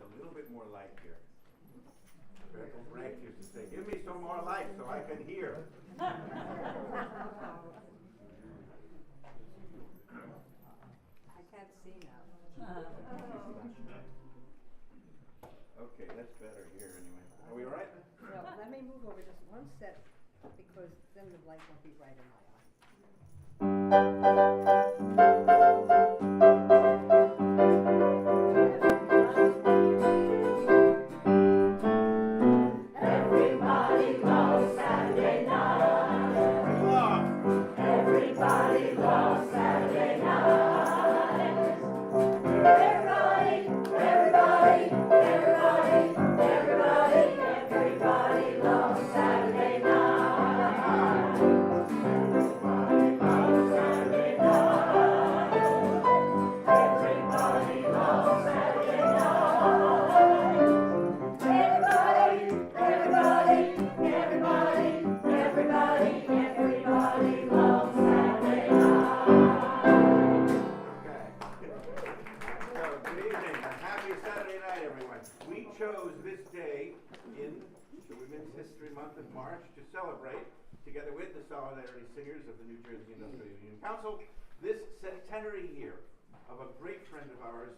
a little bit more light here. Bertolt Brecht used to say, "Give me some more light so I can hear." I can't see now. Okay, that's better here anyway. Are we all right? Well, let me move over just one step because then the light won't be right in my eye. Everybody loves Saturday night. Everybody loves Saturday night. Everybody, everybody, everybody, everybody, everybody loves Saturday night. Everybody loves Saturday night. Everybody loves Saturday night. Everybody, everybody, everybody, everybody, everybody loves Saturday night. Okay. So, good evening and happy Saturday night, everyone. We chose this day in the Women's History Month of March to celebrate, together with the Solidarity Singers of the New Jersey Industrial Union Council, this centenary year of a great friend of ours,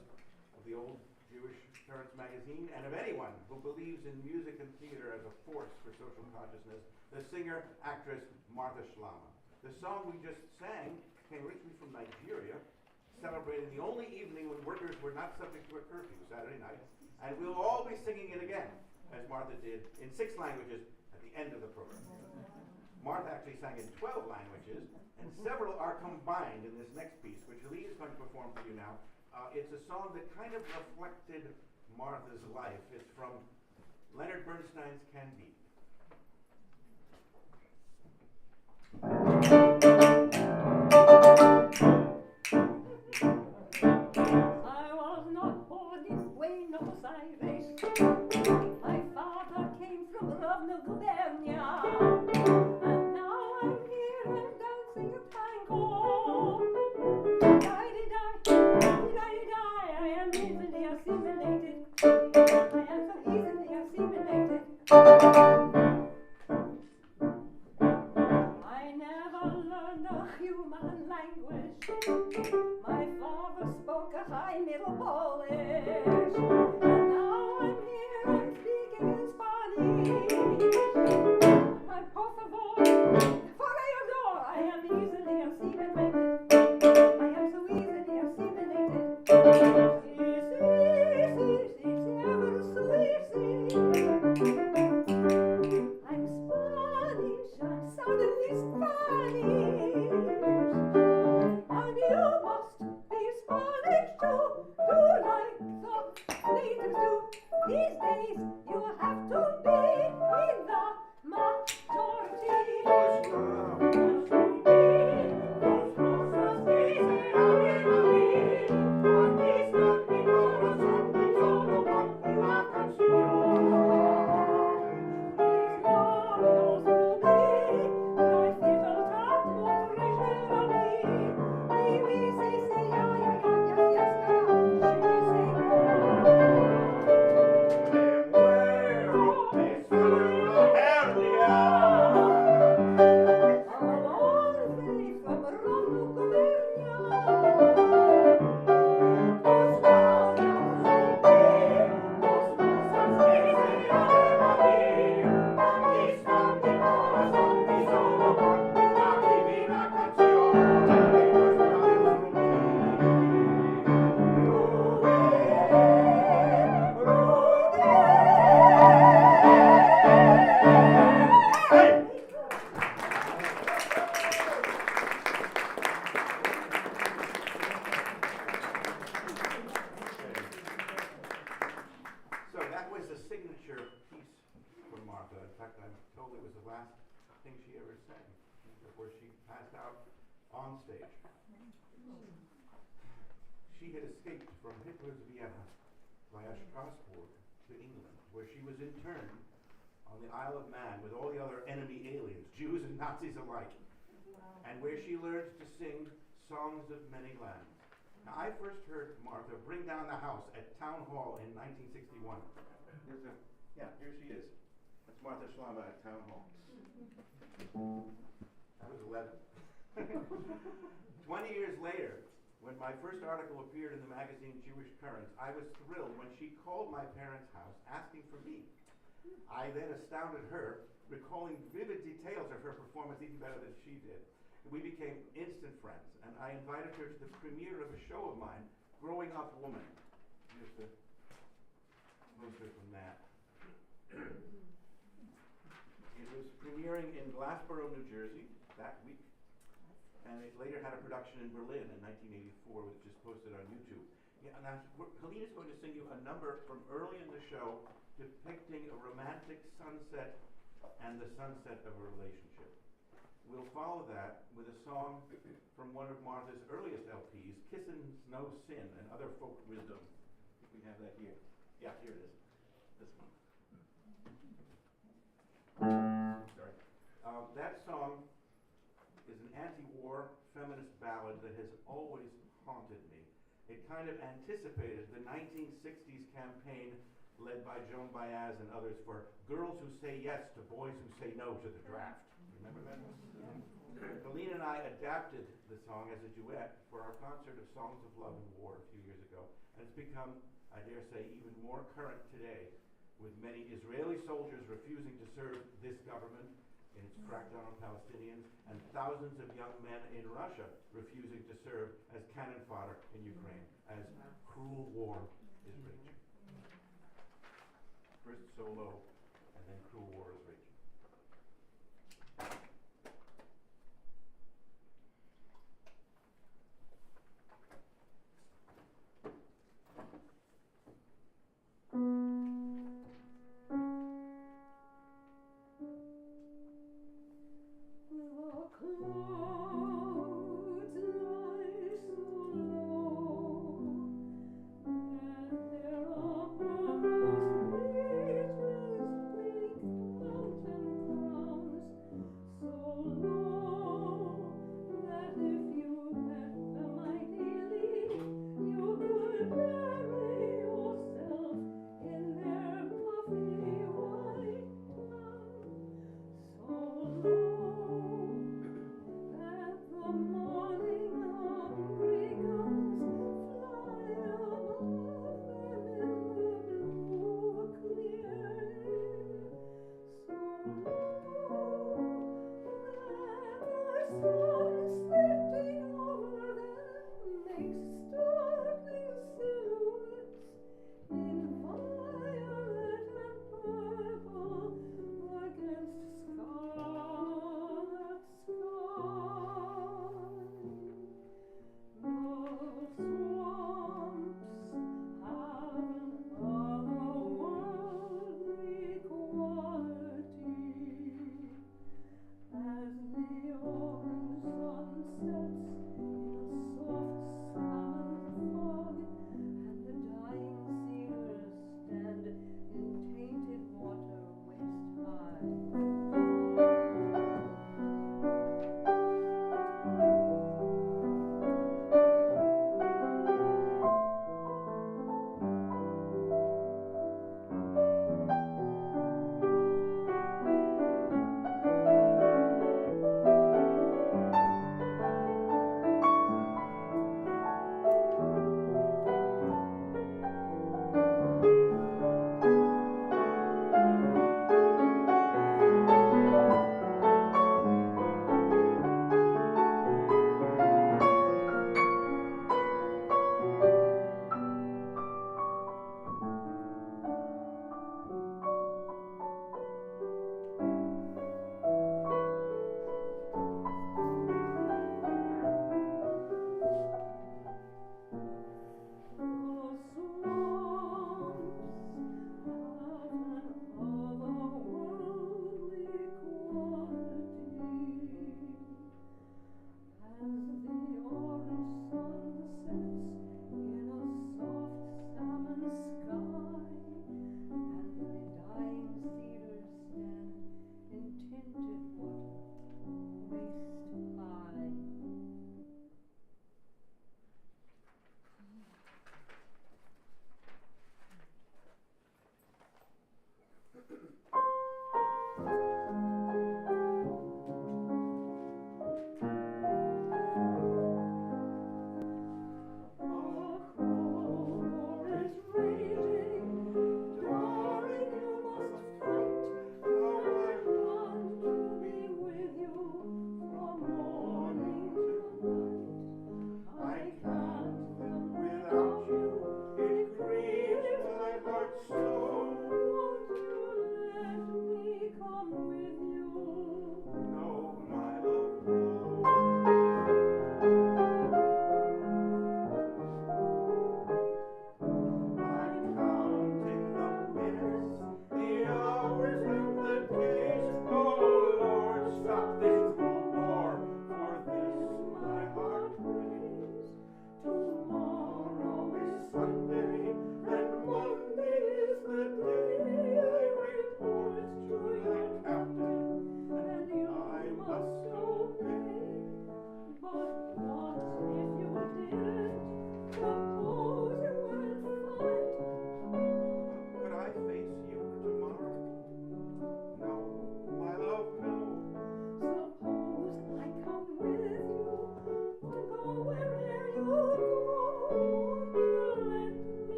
of the old Jewish Parents magazine, and of anyone who believes in music and theater as a force for social consciousness, the singer-actress Martha Schlamme. The song we just sang came originally from Nigeria, celebrating the only evening when workers were not subject to a curfew, Saturday night, and we'll all be singing it again, as Martha did in 6 languages at the end of the program. Martha actually sang in 12 languages, and several are combined in this next piece, which Helene is going to perform for you now. It's a song that kind of reflected Martha's life. It's from Leonard Bernstein's Candide. I was not born in Buenos Aires. My father came from Rovno Gubernia. And now I'm here and dancing a tango. Die-di-die, die-di-die, I am easily assimilated. I am so easily assimilated. I never learned a human language. My father spoke a high Middle Polish. And now I'm here and speaking in Spanish. And por favor, forevermore, I am easily assimilated. I am so easily assimilated. It's ever so easy. I'm Spanish, I'm suddenly Spanish. And you must be Spanish too, to like the natives do. These days you have to be in the majority. She had escaped from Hitler's Vienna via Strasbourg to England, where she was interned on the Isle of Man with all the other enemy aliens, Jews and Nazis alike, and where she learned to sing songs of many lands. Now, I first heard Martha bring down the house at Town Hall in 1961. Here she is. That's Martha Schlamme at Town Hall. I was 11. 20 years later, when my first article appeared in the magazine Jewish Currents, I was thrilled when she called my parents' house asking for me. I then astounded her, recalling vivid details of her performance even better than she did. We became instant friends, and I invited her to the premiere of a show of mine, Growing Up Woman. Here's the poster from that. It was premiering in Glassboro, New Jersey that week, and it later had a production in Berlin in 1984, which is posted on YouTube. Yeah, now Helene is going to sing you a number from early in the show depicting a romantic sunset and the sunset of a relationship. We'll follow that with a song from one of Martha's earliest LPs, Kissin's No Sin and Other Folk Wisdom. I think we have that here. Yeah, here it is. This one. Sorry. That song is an anti-war feminist ballad that has always haunted me. It kind of anticipated the 1960s campaign led by Joan Baez and others for girls who say yes to boys who say no to the draft. Remember that? Helene and I adapted the song as a duet for our concert of Songs of Love and War a few years ago, and it's become, I dare say, even more current today, with many Israeli soldiers refusing to serve this government in its crackdown on Palestinians, and thousands of young men in Russia refusing to serve as cannon fodder in Ukraine, as cruel war is raging. First solo, and then cruel war is raging. Clouds lie so low, and there are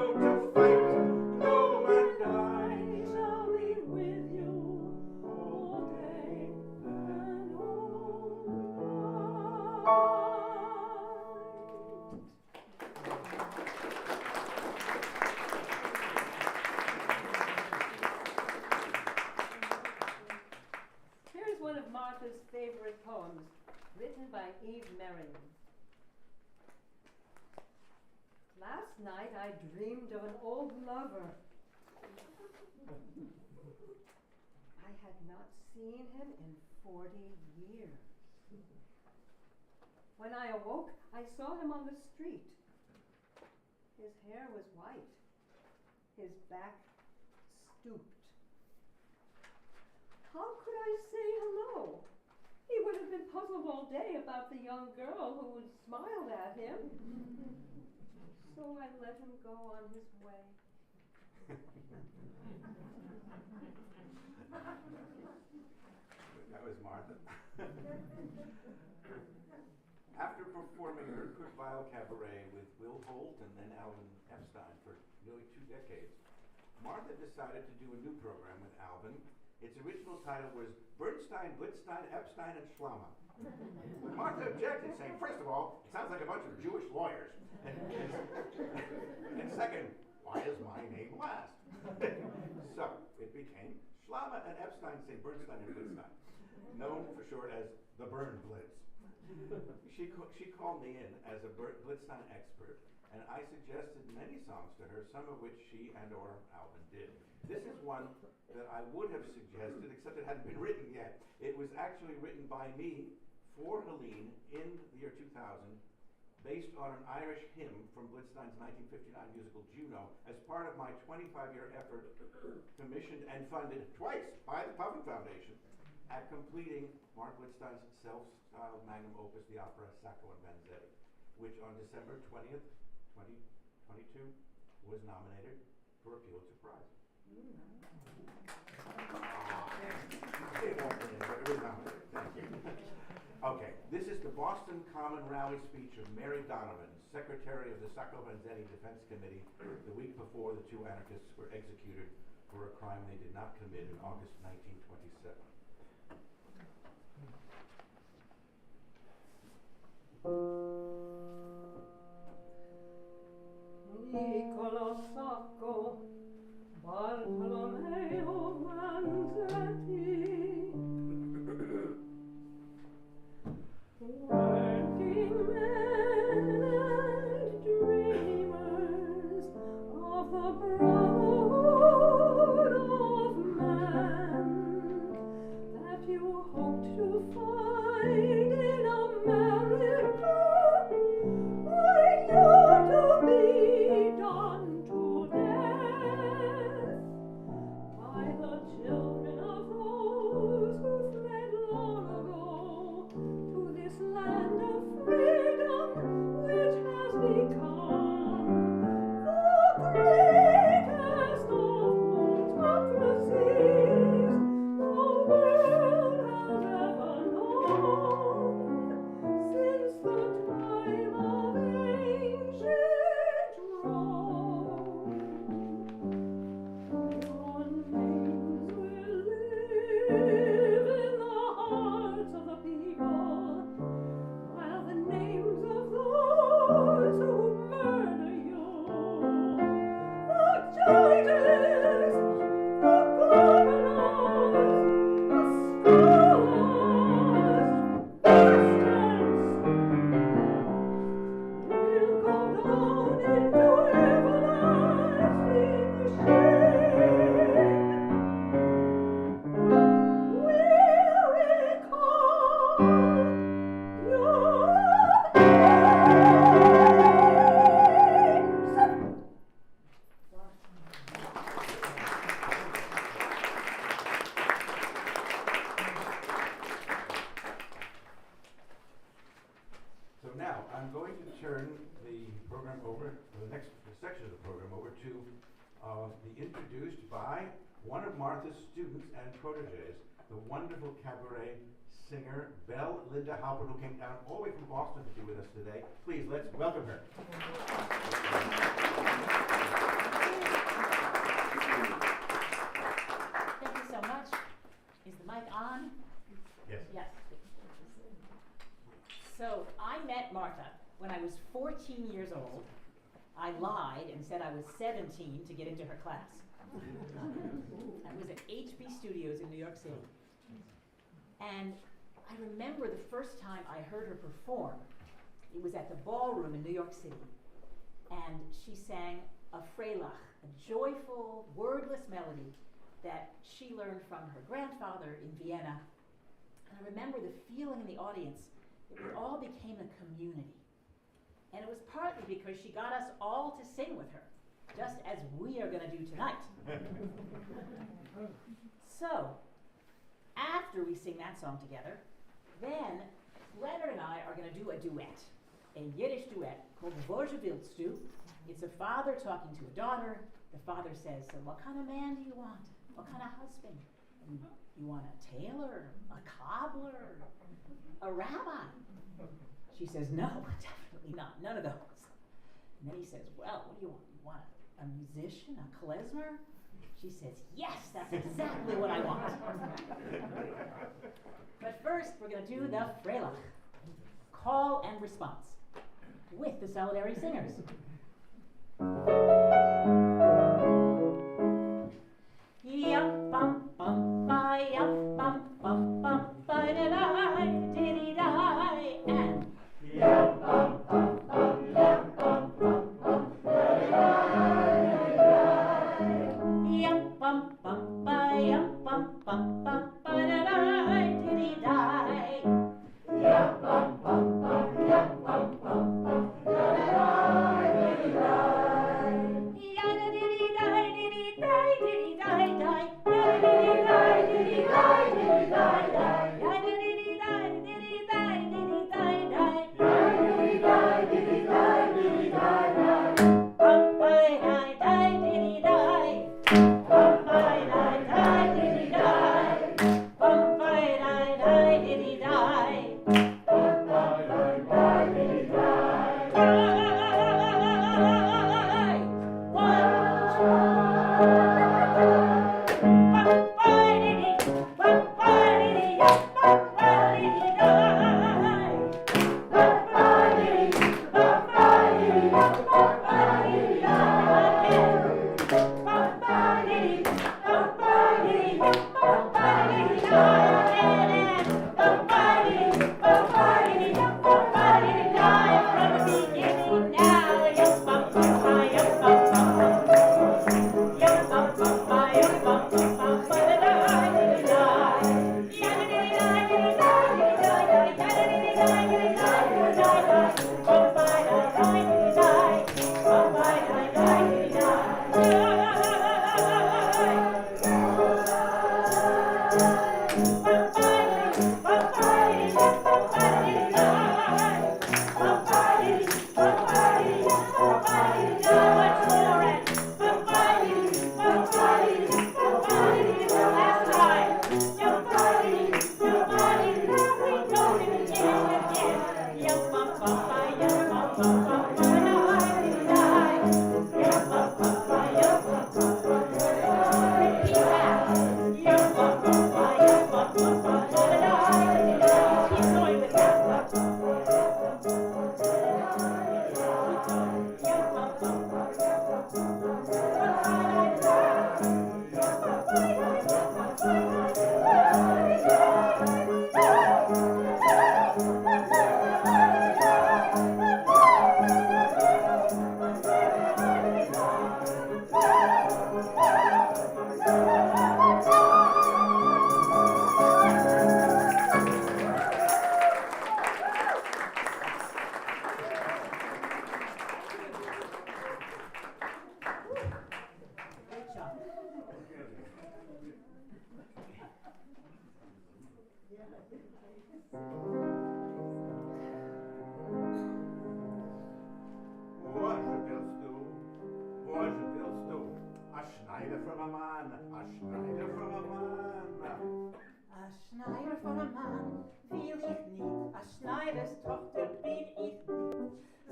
go to fight. No, and I shall be with you all day and all night. Here's one of Martha's favorite poems, written by Eve Merriam. Last night I dreamed of an old lover. I had not seen him in 40 years. When I awoke, I saw him on the street. His hair was white. His back stooped. How could I say hello? He would have been puzzled all day about the young girl who had smiled at him. So I let him go on his way. That was Martha. After performing her Weill cabaret with Will Holt and then Alvin Epstein for nearly 2 decades, Martha decided to do a new program with Alvin. Its original title was Bernstein, Blitzstein, Epstein, and Schlamme. But Martha objected, saying, first of all, it sounds like a bunch of Jewish lawyers. And second, why is my name last? So it became Schlamme and Epstein, say Bernstein and Blitzstein, known for short as the Bern Blitz. She called me in as a Blitzstein expert, and I suggested many songs to her, some of which she and or Alvin did. This is one that I would have suggested, except it hadn't been written yet. It was actually written by me for Helene in the year 2000, based on an Irish hymn from Blitzstein's 1959 musical Juno, as part of my 25-year effort, commissioned and funded twice by the Puffin Foundation, at completing Marc Blitzstein's self-styled magnum opus, the opera Sacco and Vanzetti, which on December 20th, 2022, was nominated for a Pulitzer Prize. It won't win, but it was nominated. Thank you. Okay, this is the Boston Common Rally speech of Mary Donovan, Secretary of the Sacco Vanzetti Defense Committee, the week before the 2 anarchists were executed for a crime they did not commit in August 1927. Niccolo Sacco, Bartolomeo Vanzetti, working men and dreamers of the brotherhood of man that you hoped to find in America, are you to be done to death by the children of those who fled long ago to this land of freedom which has become the greatest of autocracies the world has ever known since the time of ancient Rome. Your names will live in the hearts of the people, while the names of those who murder you, the judges, the governors, the scholars, bastards, will go down into everlasting shame. We'll recall your names. So now, I'm going to turn the program over, or the next section of the program over to be introduced by one of Martha's students and proteges, the wonderful cabaret singer, Belle Linda Halpern, who came down all the way from Boston to be with us today. Please, let's welcome her. Thank you so much. Is the mic on? Yes. Yes. So I met Martha when I was 14 years old. I lied and said I was 17 to get into her class. I was at HB Studios in New York City. And I remember the first time I heard her perform. It was at the ballroom in New York City. And she sang a Freilach, a joyful, wordless melody that she learned from her grandfather in Vienna. And I remember the feeling in the audience that we all became a community. And it was partly because she got us all to sing with her, just as we are going to do tonight. So, after we sing that song together, then Leonard and I are going to do a duet, a Yiddish duet called Wo willst du? It's a father talking to a daughter. The father says, so what kind of man do you want? What kind of husband? And you want a tailor, a cobbler, a rabbi? She says, no, definitely not, none of those. And then he says, well, what do you want? You want a musician, a klezmer? She says, yes, that's exactly what I want. But first, we're going to do the Freilach, call and response, with the Solidarity Singers. Yum bum bum ba yum bum bum bum ba da da diddy die and yum bum bum bum yum bum bum bum ba da da yum bum bum ba yum bum bum bum ba da da diddy die yum bum bum bum yum bum bum bum ba da da diddy die yada diddy die diddy die diddy die die yada diddy die diddy die diddy die die yada diddy die diddy die diddy die die yada diddy die diddy die diddy die die bum bye die die diddy die bum bye die die diddy die bum bye die die diddy die bum bye die die diddy die.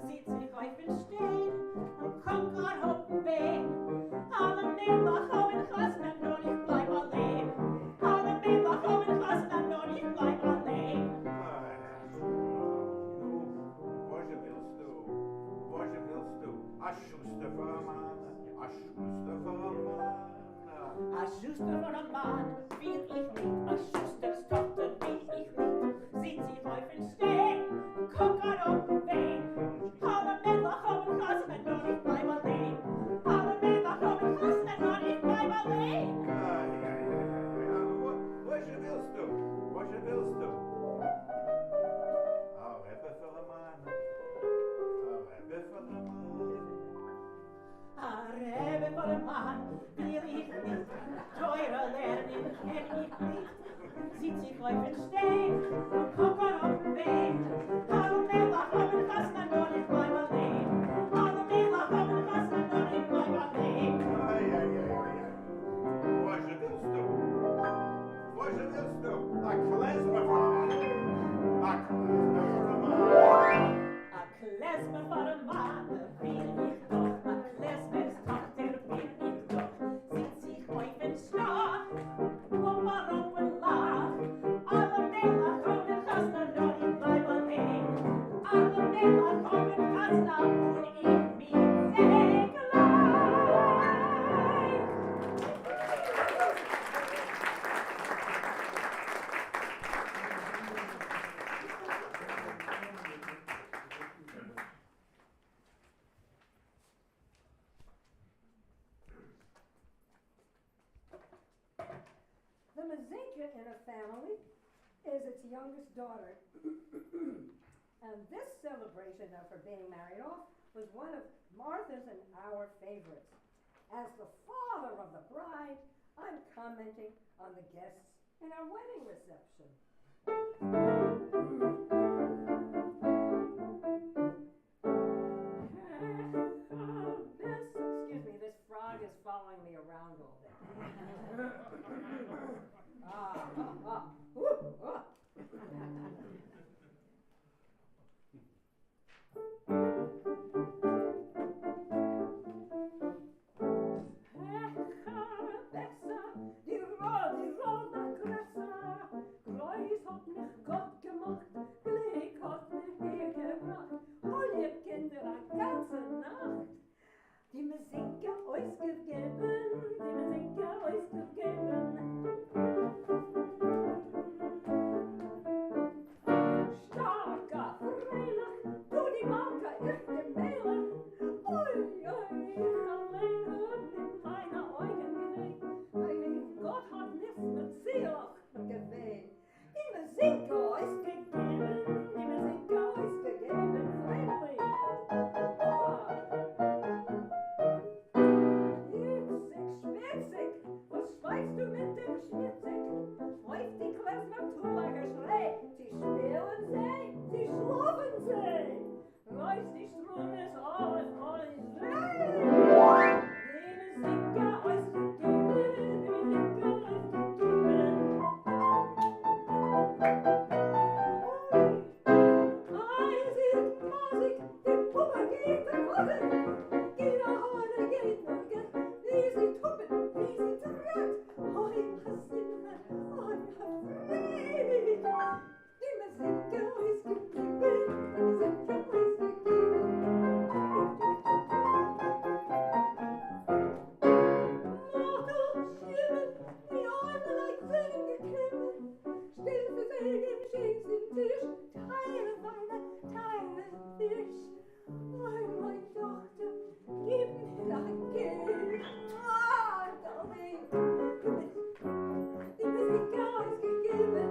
sieht sich auf den Stein und kommt grad auf den Weg. Alle Mädchen kommen Kasten und ich bleib allein. Alle Mädchen kommen Kasten und ich bleib allein. A Schuster für a Mann, a Schuster für a Mann. A Schuster von a Mann, will ich nicht, a Schusters Tochter will ich nicht. Sieht sich auf den Stein, guckt grad auf den Weg. Alle Mädchen kommen Kasten und ich bleib allein. Alle Mädchen kommen Kasten und ich bleib allein. Was willst du? Was willst du? A Rebbe für a Mann, a Rebbe für a Mann. A Rebbe for a Mann will ich nicht, teurer lernen kenn ich nicht. Sieht sich auf den Stein und guckt auf den Weg. Alle Mädchen kommen Kasten und ich bleib allein. Alle Mädchen kommen Kasten und ich bleib allein. Was willst du? Was willst du? A klezmer für a Mann. A klezmer für a Mann. A Klezmer for a Mann will ich doch. A Klezmers Tochter will ich doch. Sieht sich auf den Schlag, komm mal auf und lach. Alle Mädchen kommen Kasten und ich bleib allein. Alle Mädchen kommen Kasten und ich mich sehr gleich. The Mazinka in a family is its youngest daughter. And this celebration of her being married off was one of Martha's and our favorites. As the father of the bride, I'm commenting on the guests in our wedding reception. Excuse me, this frog is following me around all day. Die Roll nach Gräser, Kreuz hat mich Gott gemacht, Glück hat mich hergebracht, hol ihr Kinder eine ganze Nacht. Die Mazinka ausgegeben, die Mazinka ausgegeben. Starker, freilich, du die Marke, ich die Mähler. Ui, ich allein hab mit meiner Augen gesehen, weil Gott hat nichts mit Seelach gewählt. Die Mazinka ausgegeben, die Mazinka ausgegeben, freilich. Spitzig, was schweigst du mit dem Schmitzig? Pfeift die Klezmer Tullager Schrei, sie spielen sie, sie schlafen sie. Reiß die Strumes alles, alles frei. Die Mazinka ausgegeben, die Mazinka ausgegeben. Eisig, Masig, die Puppe geht verrotten. Geht nach Hause, geht nach Geld. Wie sie tuppen, wie sie tritt. Oh, ich hasse ihn, oh, ich hasse ihn. Die Mazinka ausgegeben, die Mazinka ausgegeben. Martha Schlamme, die Arme like Zellen gekämmt. Still für Felgen, Schicks im Tisch. Teile Weine, Teile Fisch. Oh, meine Tochter, gib mir dein Kind. Ah, darling. Die Mazinka ausgegeben.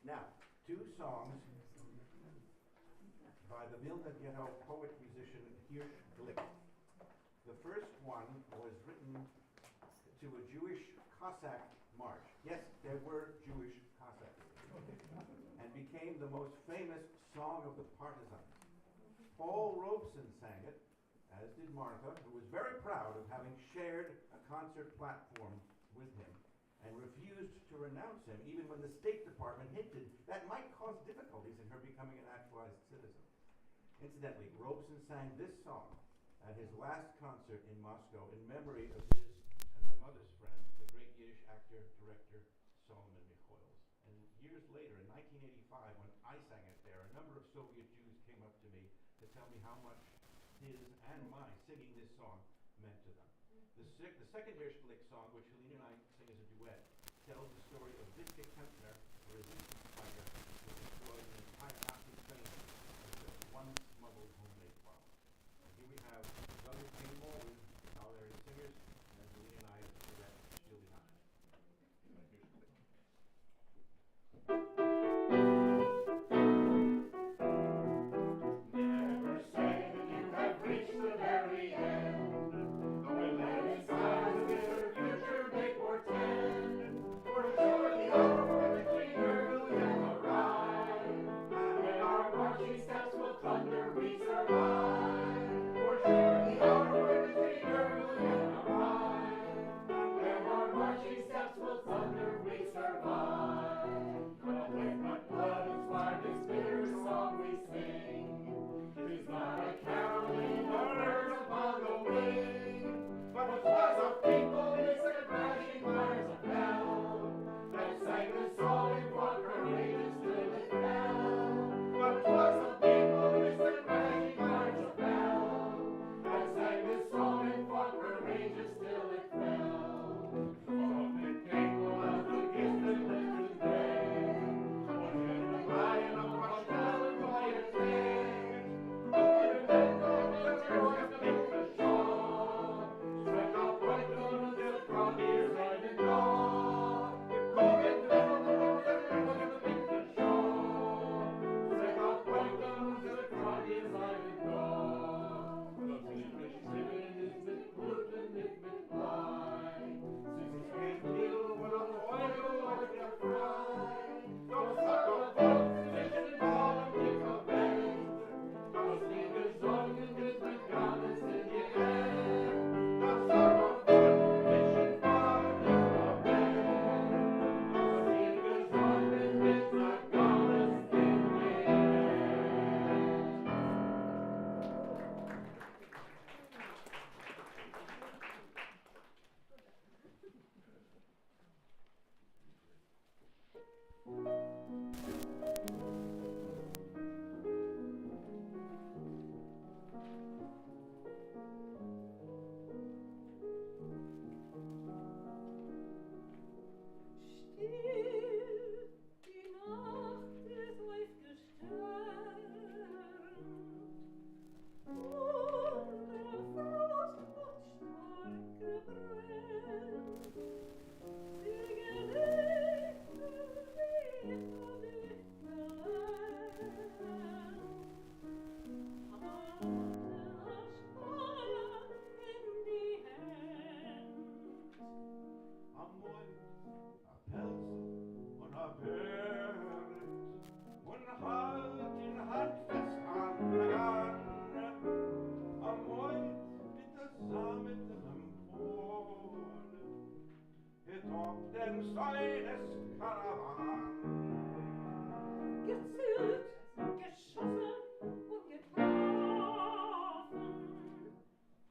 Now, two songs by the Vilna Ghetto poet-musician Hirsch Glick. The first one was written to a Jewish Cossack march. Yes, there were Jewish Cossacks. And became the most famous Song of the Partisan. Paul Robeson sang it, as did Martha, who was very proud of having shared a concert platform with him and refused to renounce him even when the State Department hinted that might cause difficulties in her becoming a naturalized citizen. Incidentally, Robeson sang this song at his last concert in Moscow in memory of his and my mother's friend, the great Yiddish actor, director, Solomon Mikhoels. And years later, in 1985, when I sang it there, a number of Soviet Jews came up to me to tell me how much his and my singing this song meant to them. The second Hirschblick song, which Helene and I sing as a duet, tells the story of Wittke Kempner, a resistance fighter who destroyed an entire Nazi train with just one smuggled homemade bomb. And here we have Douglas King Morgan, solidarity singers, and Helene and I as a duet, still behind. Hirschblick. Never say that you have reached the very end. When many signs of your future may portend, for sure the hour between will yet arrive. When our marching steps will thunder, we survive. For sure the hour between will yet arrive. When our marching steps will thunder, we survive. But with what blood inspired this bitter song we sing, 'tis not a caroling of birds upon the wing, but 'twas a people amidst the crashing fires of hell that sang the song and fought courageous till it fell. But 'twas a people amidst the crashing fires of hell that sang the song and fought courageous till it fell. From the table of the gifted lifted day, was it the lion of Rochelle and Wyatt Day? Who would have known the joy of the shawl? Spread out white moons and from ears light and dawn. Who would have known the joy of the shawl? Spread out white moons and from ears light and dawn. The English women is mit Bluten, nicht mit Blei. Sie geht little when a oil like a fry. Don't suck a boat, zwischen Ball und Dick auf Welt. Das Lied gesungen mit Begannes in die Welt. Das suck a boat, zwischen Ball und Dick auf Welt. Das Lied gesungen mit Begannes in die Welt. Still, die Nacht ist aufgestern, und der Frost hat stark gebrannt. Sie gelegt wie nicht mehr Land, hatten das Feuer in die Hand. Am Mund, a Pelzel und a Bären und Halt in Hand fest angegangen. Am Mund mit der Samen am Boden, getoppt den seines Karawan. Gezielt, geschossen und getroffen,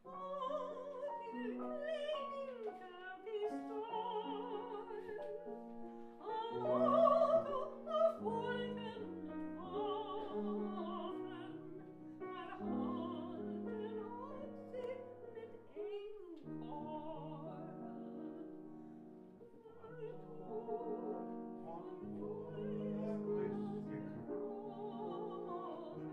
und ihr klinker Pistol am Auto auf Wolken entworfen, verhalten hat sie mit Engkor. Von Wolken gekrochen.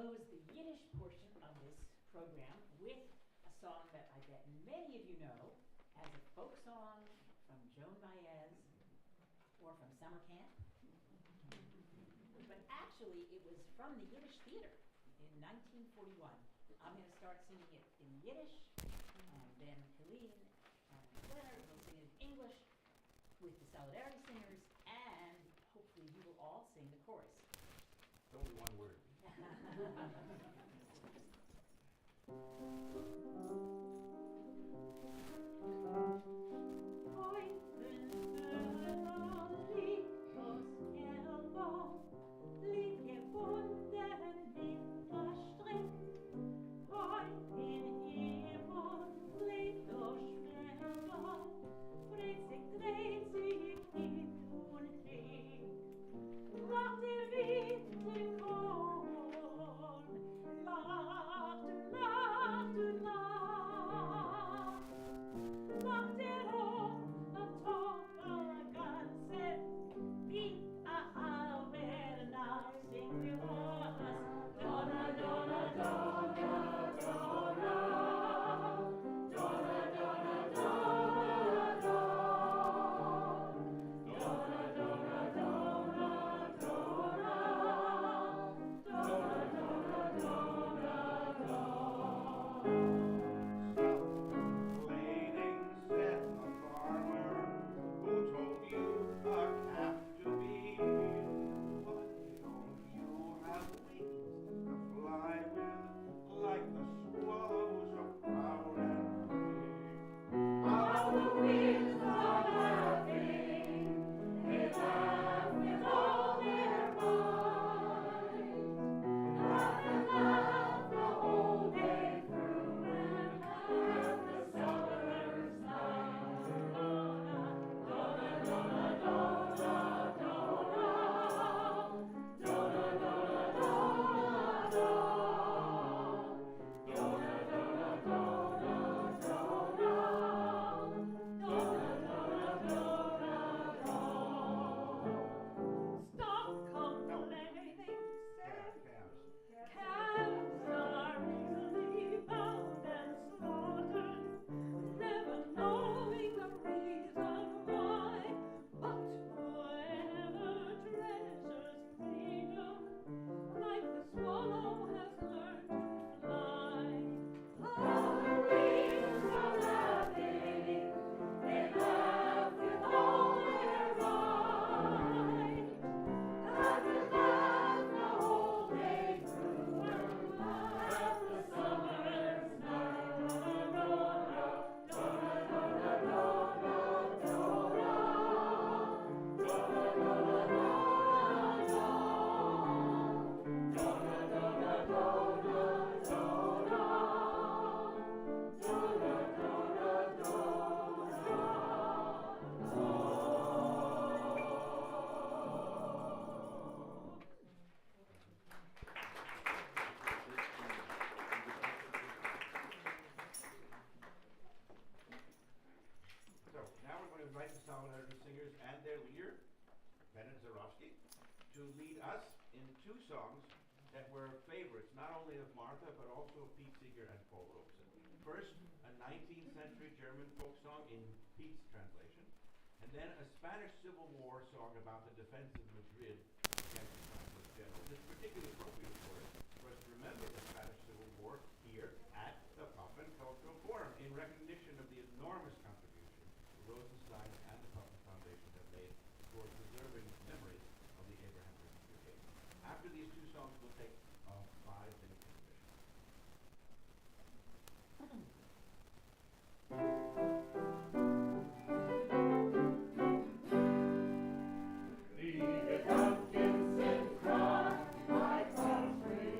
close the Yiddish portion of this program with a song that I bet many of you know as a folk song from Joan Baez or from summer camp. But actually, it was from the Yiddish Theater in 1941. I'm going to start singing it in Yiddish, and then Helene and Leonard will sing it in English with the Solidarity Singers, and hopefully you will all sing the chorus. It's only one word. To lead us in two songs that were favorites, not only of Martha, but also of Pete Seeger and Paul Robeson. First, a 19th century German folk song in Pete's translation, and then a Spanish Civil War song about the defense of Madrid against the Francoist generals. It's particularly appropriate, of course, for us to remember the Spanish Civil War here at the Puffin Cultural Forum in recognition of the enormous contribution the Rosenstein and the Puffin Foundation have made toward preserving memories of the Abraham Lincoln Brigade. After these two songs, we'll take a 5-minute intermission. Liebe Pumpkins in Cry, my country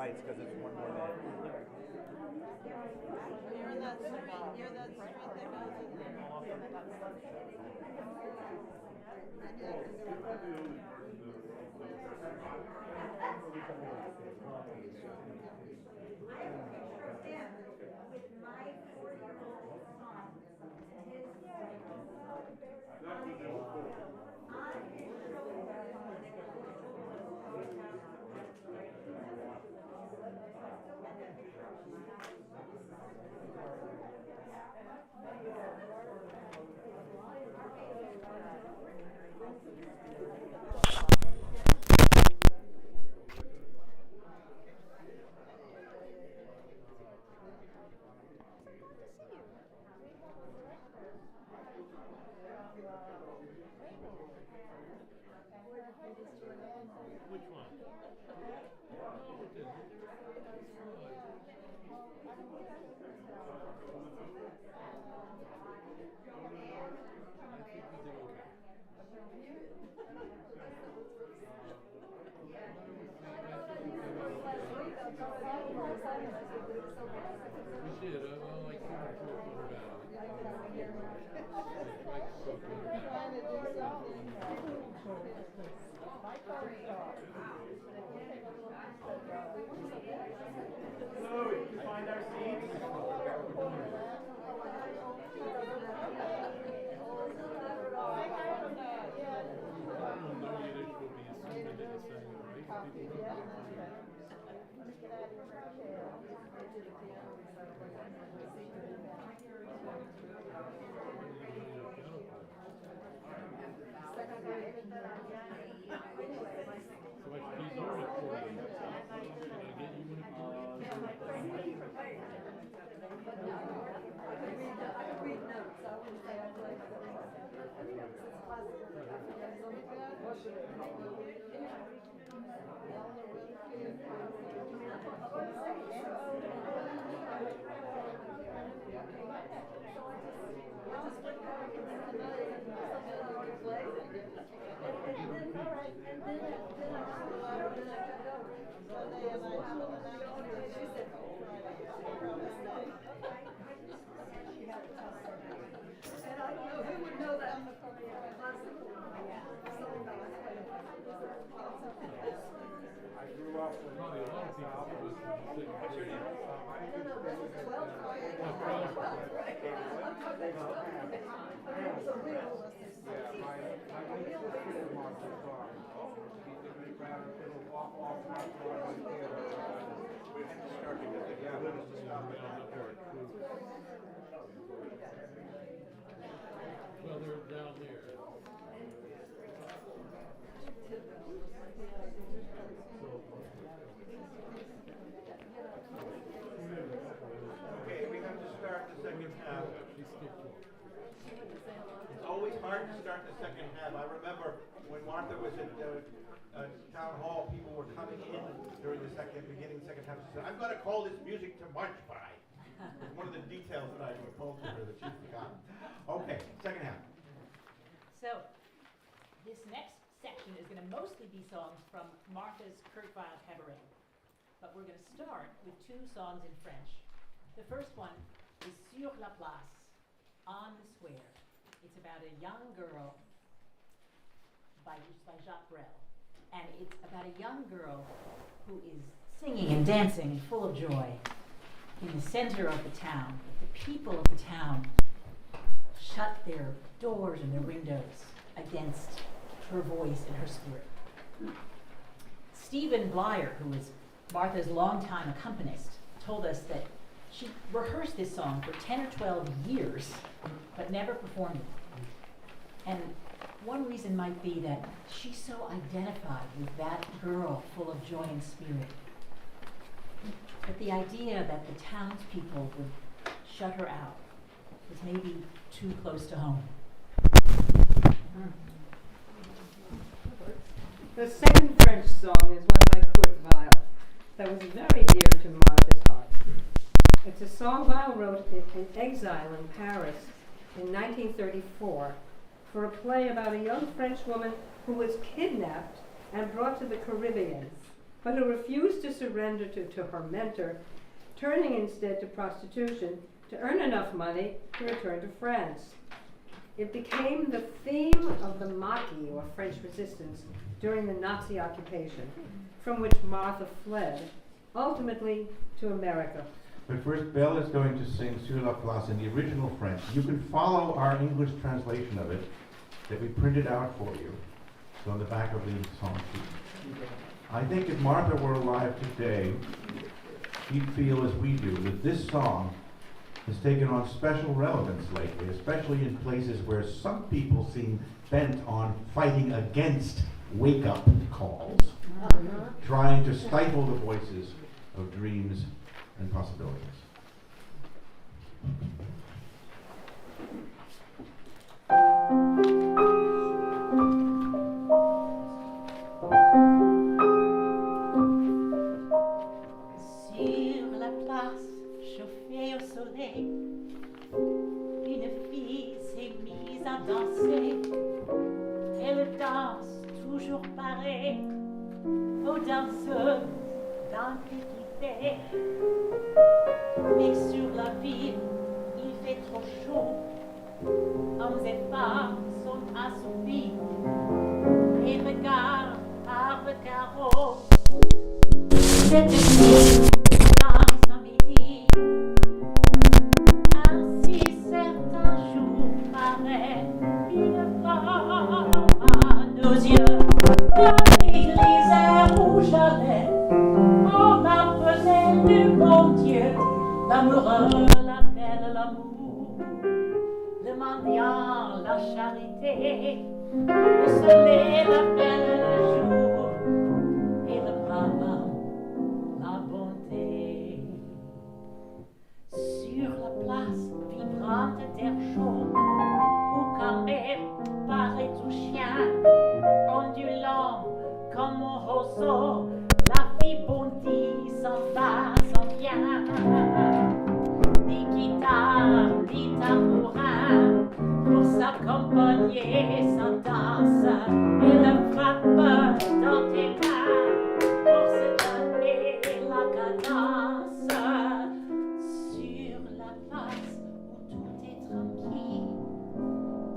Because it's one more minute. You're that street that goes in there. I have a picture of him with my 4-year-old son and his on his shoulder. Which one? No, it didn't. I think we did okay. We did. Well, I couldn't put it out. So we can find our seats. Well, they're down there. Okay, we have to start the second half. It's always hard to start the second half. I remember when Martha was at town hall, people were coming in during the beginning second half. She said, "I'm going to call this music to march by." It's one of the details that I told to her that she'd forgotten. Okay, second half. So, this next section is going to mostly be songs from Martha's Kurtweil Cabaret. But we're going to start with two songs in French. The first one is Sur la Place, on the Square. It's about a young girl by Jacques Brel. And it's about a young girl who is singing and dancing and full of joy in the center of the town. The people of the town shut their doors and their windows against her voice and her spirit. Stephen Blyer, who was Martha's longtime accompanist, told us that she rehearsed this song for 10 or 12 years, but never performed it. And one reason might be that she so identified with that girl full of joy and spirit. But the idea that the townspeople would shut her out was maybe too close to home. The second French song is one by Weill that was very dear to Martha's heart. It's a song Weill wrote in exile in Paris in 1934 for a play about a young French woman who was kidnapped and brought to the Caribbean, but who refused to surrender to her mentor, turning instead to prostitution to earn enough money to return to France. It became the theme of the Maquis, or French resistance, during the Nazi occupation, from which Martha fled, ultimately to America. But first, Belle is going to sing Sur la Place in the original French. You can follow our English translation of it that we printed out for you. It's on the back of the song sheet. I think if Martha were alive today, she'd feel as we do, that this song has taken on special relevance lately, especially in places where some people seem bent on fighting against wake-up calls, trying to stifle the voices of dreams and possibilities. danse toujours pareil aux danseuses d'antiquité. Mais sur la ville, il fait trop chaud. Hommes et femmes sont assouvis et regardent par le carreau. Cette fille danse à midi. Ainsi certains jours paraît une femme à nos yeux. Dans l'église rouge à lèvres, on appelait le bon Dieu. L'amoureux l'appelle l'amour, le mendiant la charité, le soleil l'appelle le jour, et le brave homme la bonté. Sur la place vibrante d'air chaud, où quand même paraît tout chien, ondulant comme un roseau, la vie bondit, s'en va, s'en vient. Ni guitare, ni tambourin, pour s'accompagner sa danse, et le frappe dans tes mains, pour se donner la cadence. Sur la place où tout est tranquille,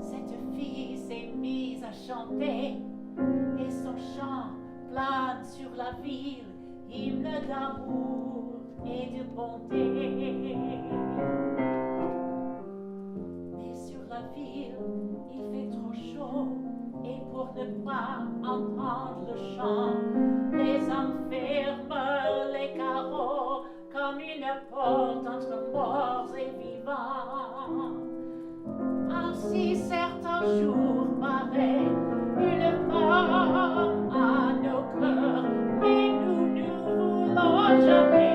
cette fille s'est mise à chanter, et son chant plane sur la ville, hymne d'amour et de bonté. Mais sur la ville, il fait trop chaud, et pour ne pas entendre le chant, les hommes ferment les carreaux comme une porte entre morts et vivants. Ainsi certains jours paraît une femme à nos cœurs, mais nous ne voulons jamais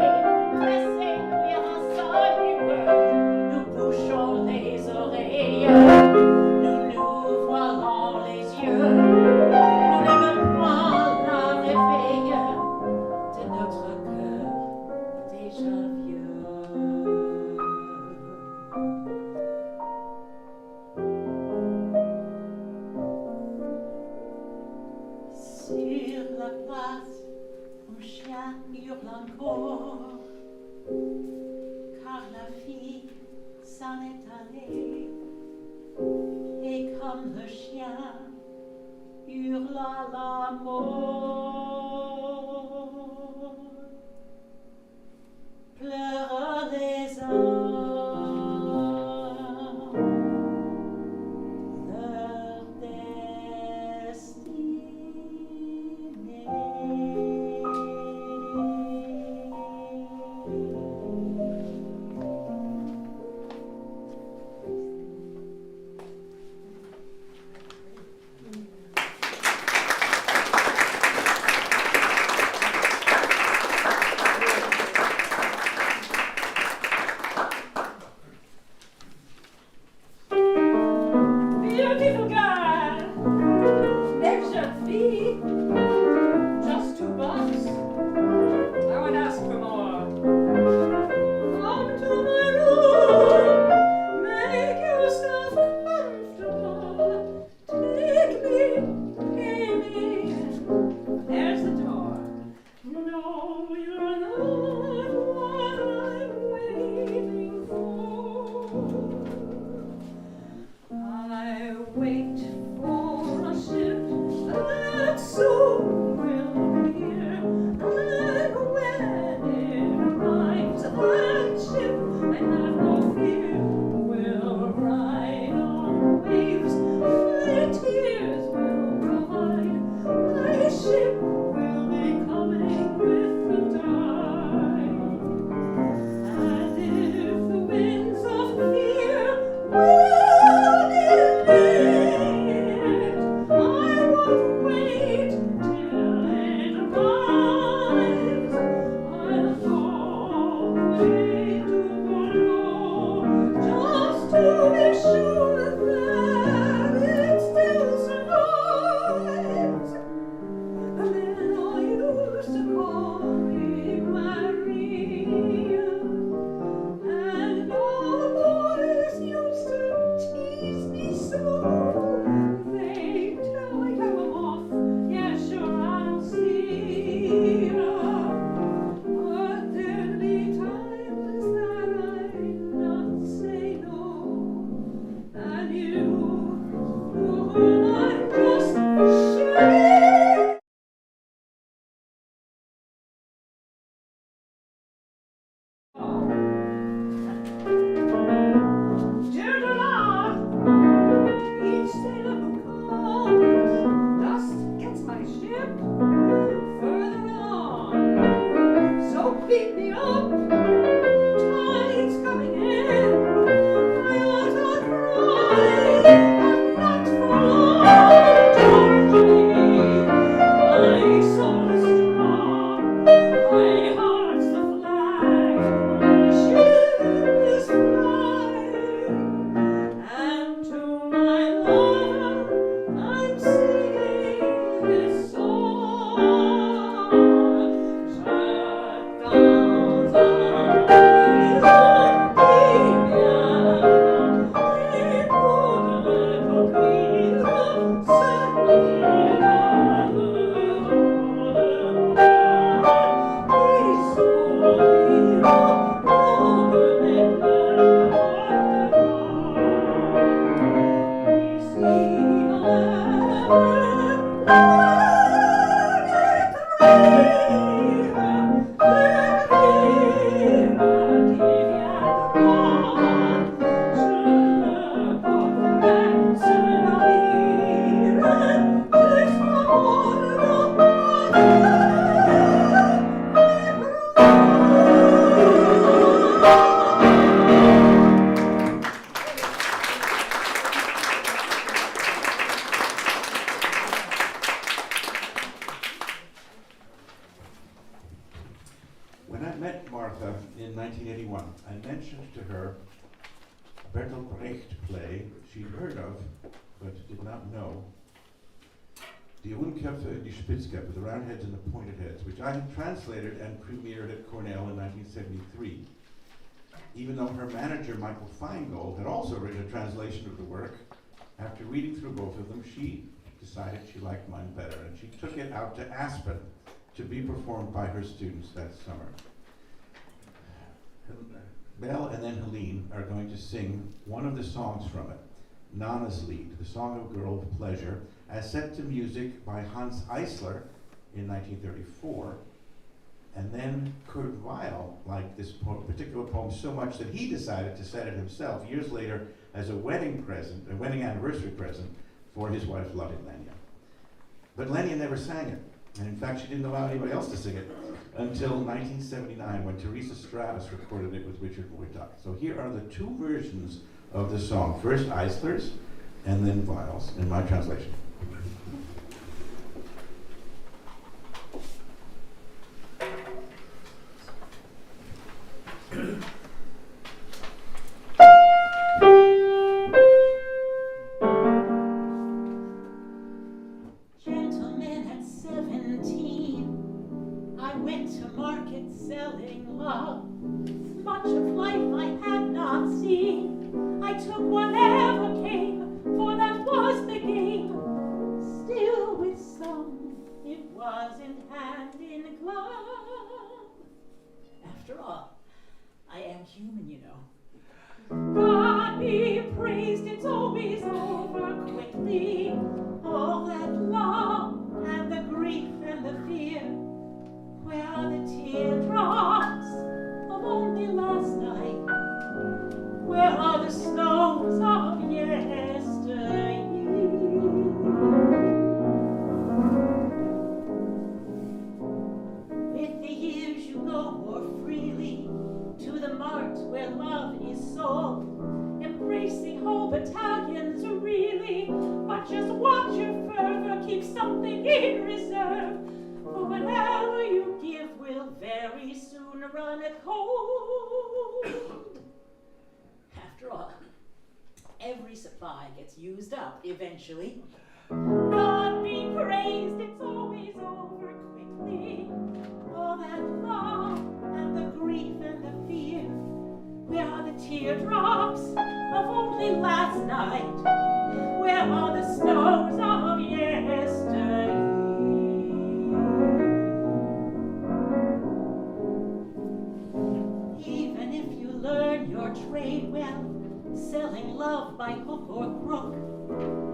laisser luire un seul lueur. Nous bouchons les oreilles, nous nous voilons les yeux, nous n'aimons point la réveille de notre cœur déjà vieux. Sur la place, un chien hurle encore, car la fille s'en est allée, et comme le chien hurle à la mort, pleurent les hommes, leur destinée. When I met Martha in 1981, I mentioned to her a Bertolt Brecht play she'd heard of, but did not know. Die Rundköpfe, die Spitzköpfe, the round heads and the pointed heads, which I had translated and premiered at Cornell in 1973. Even though her manager, Michael Feingold, had also written a translation of the work, after reading through both of them, she decided she liked mine better, and she took it out to Aspen to be performed by her students that summer. Belle and then Helene are going to sing one of the songs from it, Nana's Lied, the Song of Girl of Pleasure, as set to music by Hans Eisler in 1934. And then Kurt Weill liked this particular poem so much that he decided to set it himself years later as a wedding present, a wedding anniversary present for his wife, Lovey Lenya. But Lenya never sang it. And in fact, she didn't allow anybody else to sing it until 1979 when Teresa Stratus recorded it with Richard Wojtak. So here are the two versions of the song. First Eisler's and then Weill's in my translation. Gentlemen, at 17, I went to market selling love. Much of life I had not seen. I took whatever came, for that was the game. Still with some, it wasn't hand in glove. After all, I am human, you know. God be praised, it's always over quickly. All that love and the grief and the fear. Where are the teardrops of only last night? Where are the snows of yesteryear? With the years you go more freely to the mart where love is sold, embracing whole battalions really, but just watch your fervor, keep something in reserve, for whatever you give will very soon run cold. After all, every supply gets used up eventually. God be praised, it's always over quickly. All that love and the grief and the fear. Where are the teardrops of only last night? Where are the snows of yesteryear? Even if you learn your trade well, selling love by hook or crook,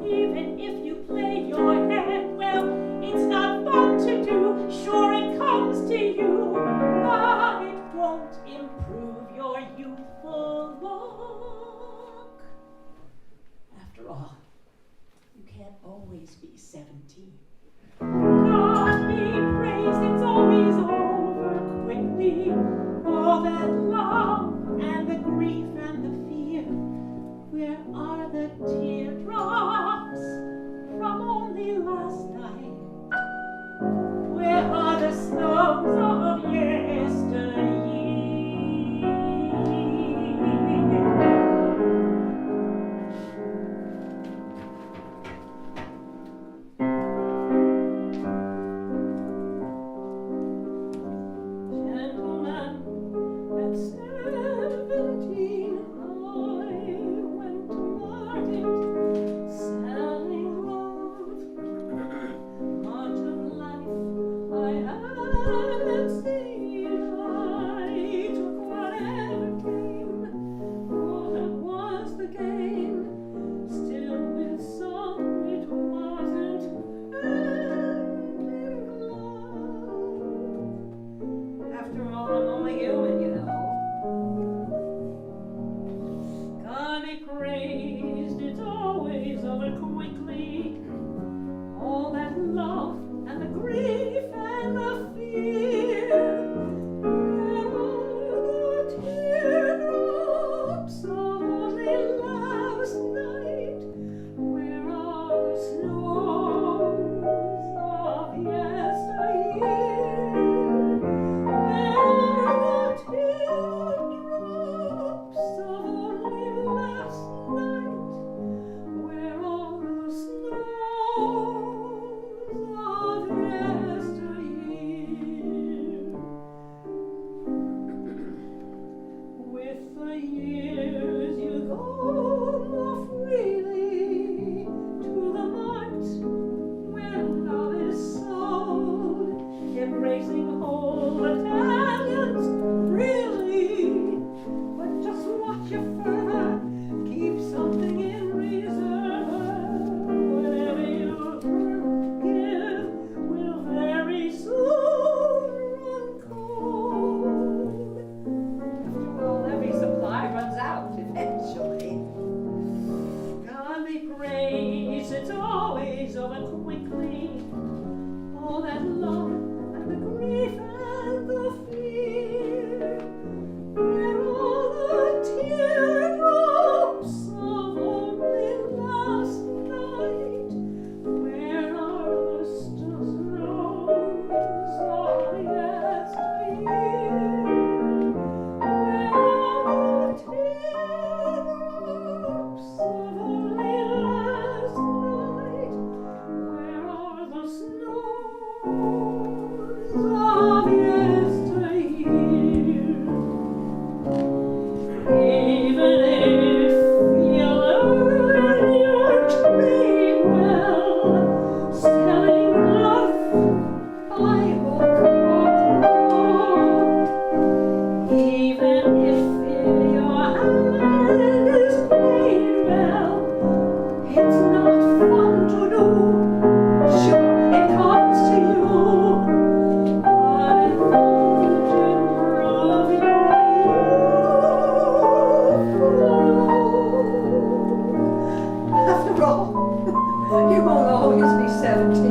even if you play your hand well, it's not fun to do. Sure, it comes to you, but it won't improve your youthful look. After all, you can't always be 17. God be praised, it's always over quickly. All that love and the grief and the fear. Where are the teardrops from only last night? Where are the snows of yesteryear? always be 17.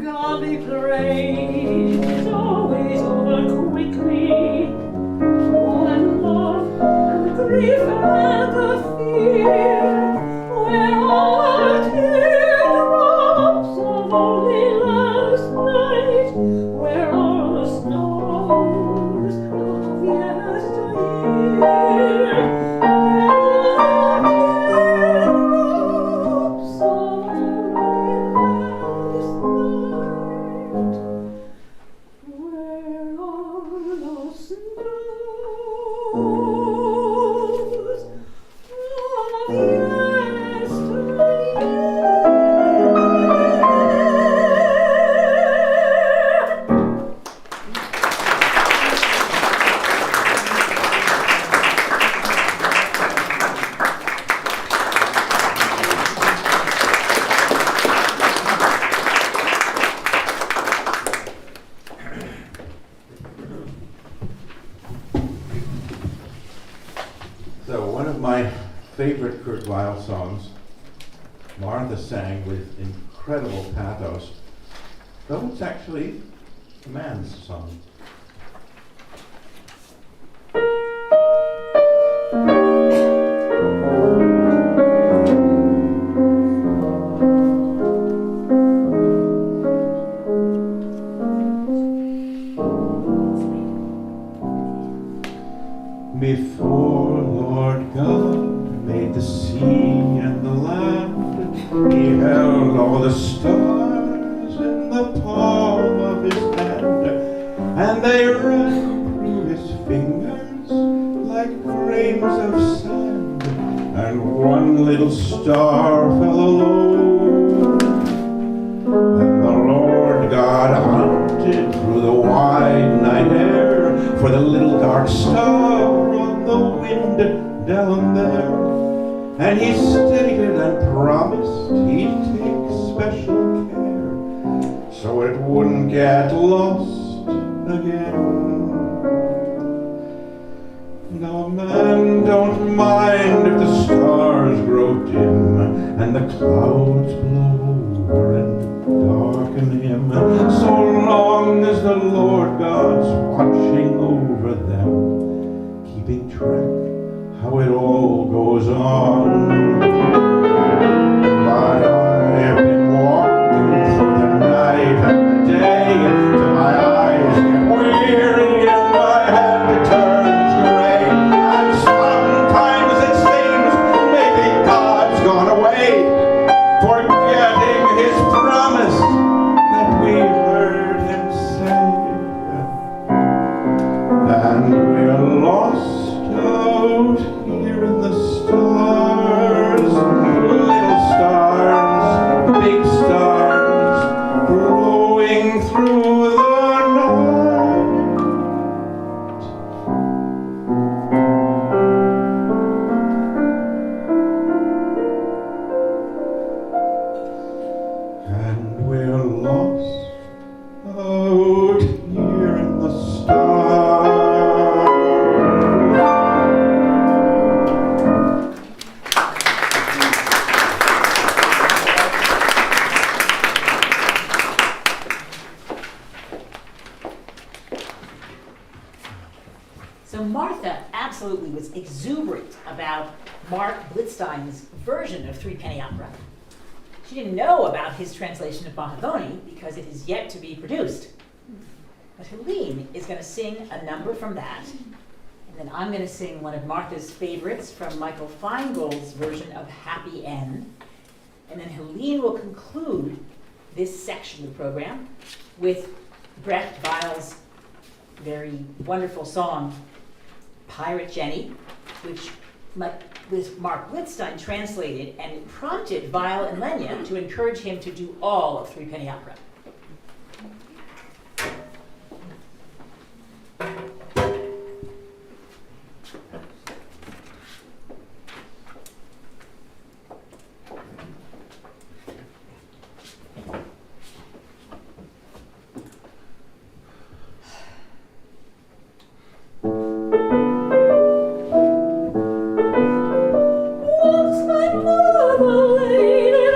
God be praised, it's always over quickly. All and love and the grief and the fear, where all the teardrops of only last night, where all the snows of yesteryear, where all the teardrops of only last night, where all the snows of So one of my favorite Kurt Weill songs, Martha sang with incredible pathos, though it's actually a man's song. Before Lord God made the sea and the land, he held all the stars in the palm of his hand, and they ran through his fingers like grains of sand, and one little star fell alone. Then the Lord God hunted through the wide night air for the little dark star on the wind down there, and he stated and promised he'd take special care so it wouldn't get lost again. Now man don't mind if the stars grow dim and the clouds blow over and darken him, so long as the Lord God's watching over them, keeping track how it all goes on. But I've been walking through the night and the day till my eyes get weary and my head turns gray, and sometimes it seems maybe God's gone away, forgetting his promise that we heard him say, and we're lost out here in the stars, little stars, big stars, glowing through the night. And we're lost out here in the stars. So Martha absolutely was exuberant about Marc Blitzstein's version of Threepenny Opera. She didn't know about his translation of Mahagoni because it is yet to be produced. But Helene is going to sing a number from that, and then I'm going to sing one of Martha's favorites from Michael Feingold's version of Happy End, and then Helene will conclude this section of the program with Brecht Weill's very wonderful song, Pirate Jenny, which Marc Blitzstein translated, and it prompted Weill and Lenya to encourage him to do all of Threepenny Opera. Once my mother laid it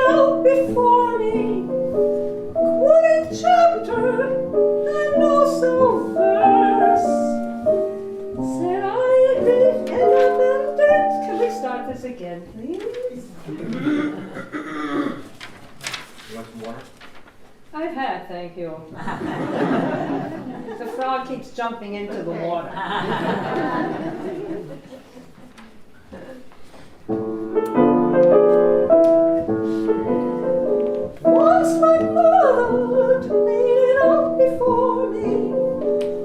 want some water? I've had, thank you. The frog keeps jumping into the water. Once my mother laid it out before me,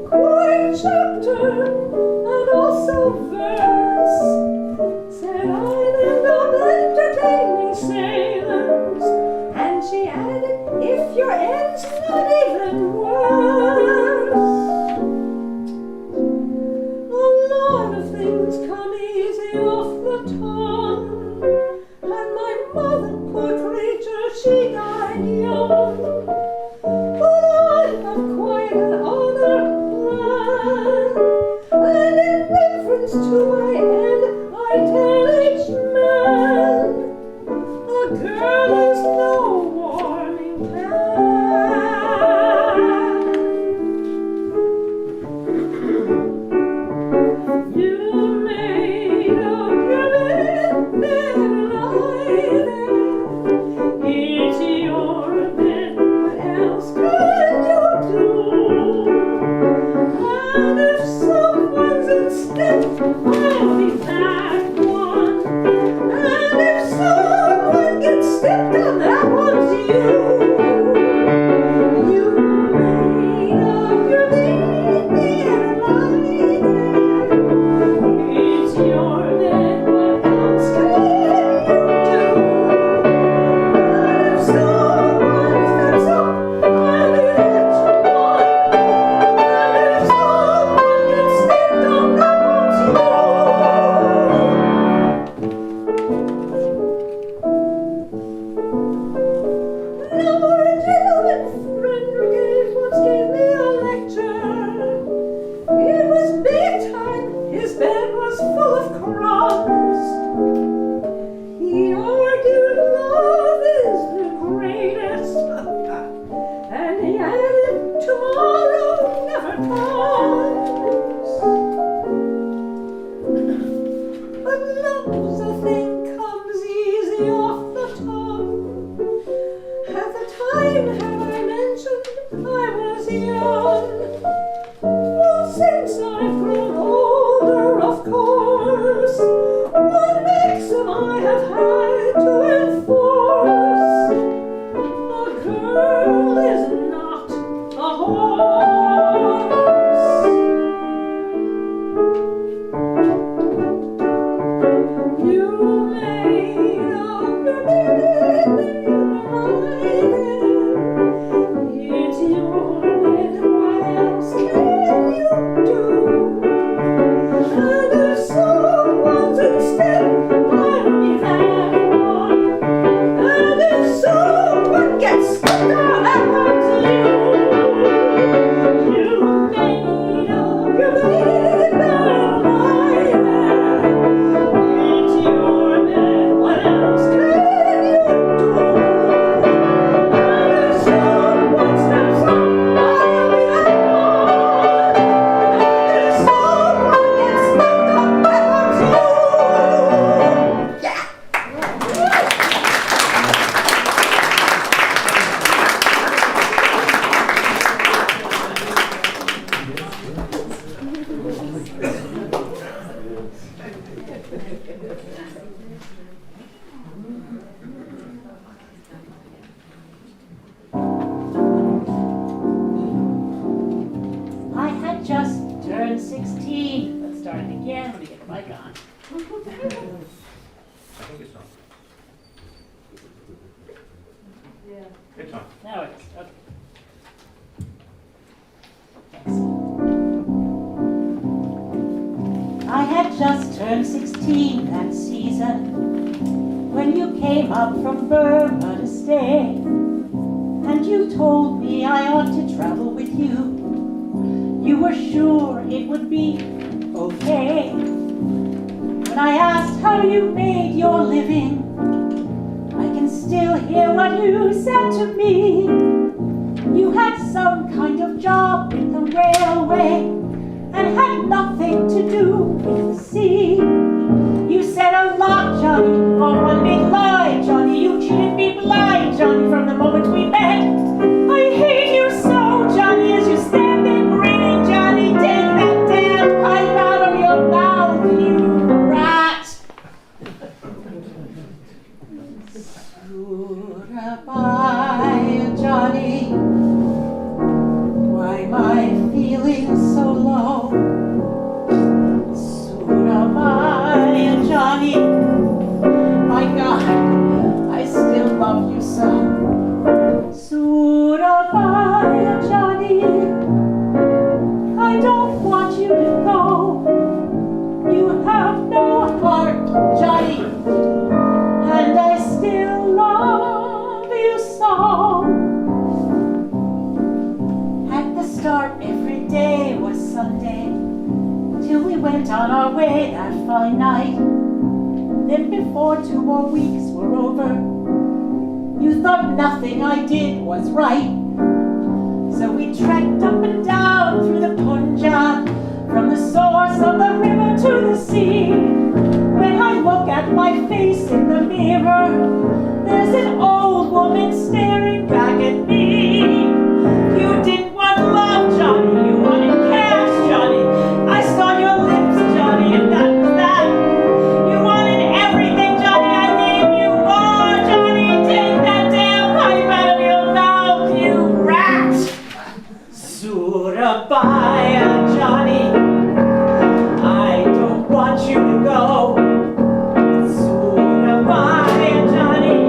quite chapter and also verse. Said island of entertaining sailors, and she added, if your end's not even worse. A lot of things come easy off the tongue, and my mother, poor creature, she died young. But I have quite another plan, and in reference to my end, I tell each man, a girl is no warming pan. You made up your bed lying there. It's your bed, what else can you do? And if someone's instead, I'll be that one. And if someone gets stepped on, that one's you. You made up your bed lying there. It's your bed, what else can you do? And if someone steps up, I'll be that one. And if someone gets stepped on, that one's you. Now a gentleman friend once gave me a lecture. It was big time, his bed was full of crumbs. He argued love is the greatest, and he added tomorrow never comes. But love's a thing comes easy off the tongue. At the time, have I mentioned I was young? Well, since I've grown older, of course, one maxim I have had to enforce: a girl is not a horse. You made up your bed lying there. It's your bed, what else can you do? And if someone's instead, I'll be that one. And if someone gets stuck on, that one's you. You made up your bed lying there. It's your bed, what else can you do? And if someone steps up, I'll be that one. And if someone gets stuck up, that one's you. Yeah. I had just turned 16. Let's start it again. Let me get the mic on. I think it's on. It's on. Now it is. Okay. Thanks. I had just turned 16 that season when you came up from Burma to stay, and you told me I ought to travel with you. You were sure it would be okay. When I asked how you made your living, I can still hear what you said to me. You had some kind of job with the railway and had nothing to do with the sea. You said a lot, Johnny, for one big lie, Johnny. You treated me blind, Johnny, from the moment Goodbye, Johnny. Why am I feeling so low? Goodbye, Johnny. My God, I still love you so. Goodbye, Johnny. I don't want you to go. You have no heart, Johnny, and I still love you so. At the start, every day was Sunday, till we went on our way that fine night. Then before 2 more weeks were over, you thought nothing I did was right. So we trekked up and down through the Punjab, from the source of the river to the sea. When I look at my face in the mirror, there's an old woman staring back at me. You didn't want love, Johnny, you wanted cash, Johnny. I saw your lips, Johnny, and that was that. You wanted everything, Johnny, I gave you more, Johnny. Take that damn pipe out of your mouth, you rat. Surabaya, Johnny. I don't want you to go. Surabaya, Johnny.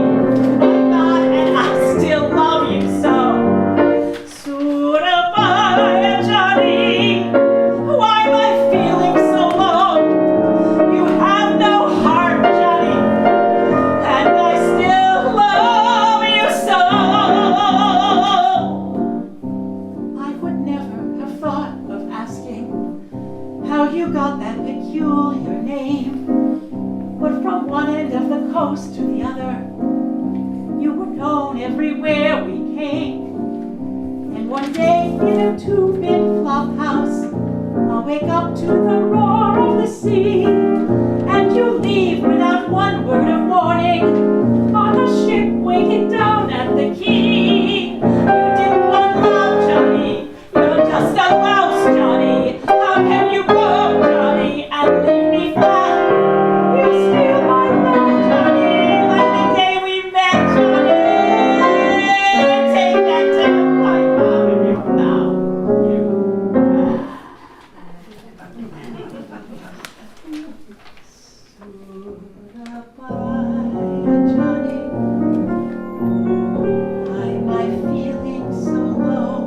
My God, and I still love you so. Surabaya, Johnny. Why am I feeling so low? You have no heart, Johnny, and I still love you so. I would never have thought of asking how you got that peculiar name, but from one end of the coast to the other, you were known everywhere we came. And one day in a 2-bit flop house, I'll wake up to the roar of the sea, and you leave without one word of warning on a ship waiting down at the quay. You didn't want love, Johnny. You're just a louse, Johnny. How can you go, Johnny, and leave me flat? You steal my love, Johnny, like the day we met, Johnny. Take that damn pipe out of your mouth, you rat. Surabaya, Johnny. Why am I feeling so low?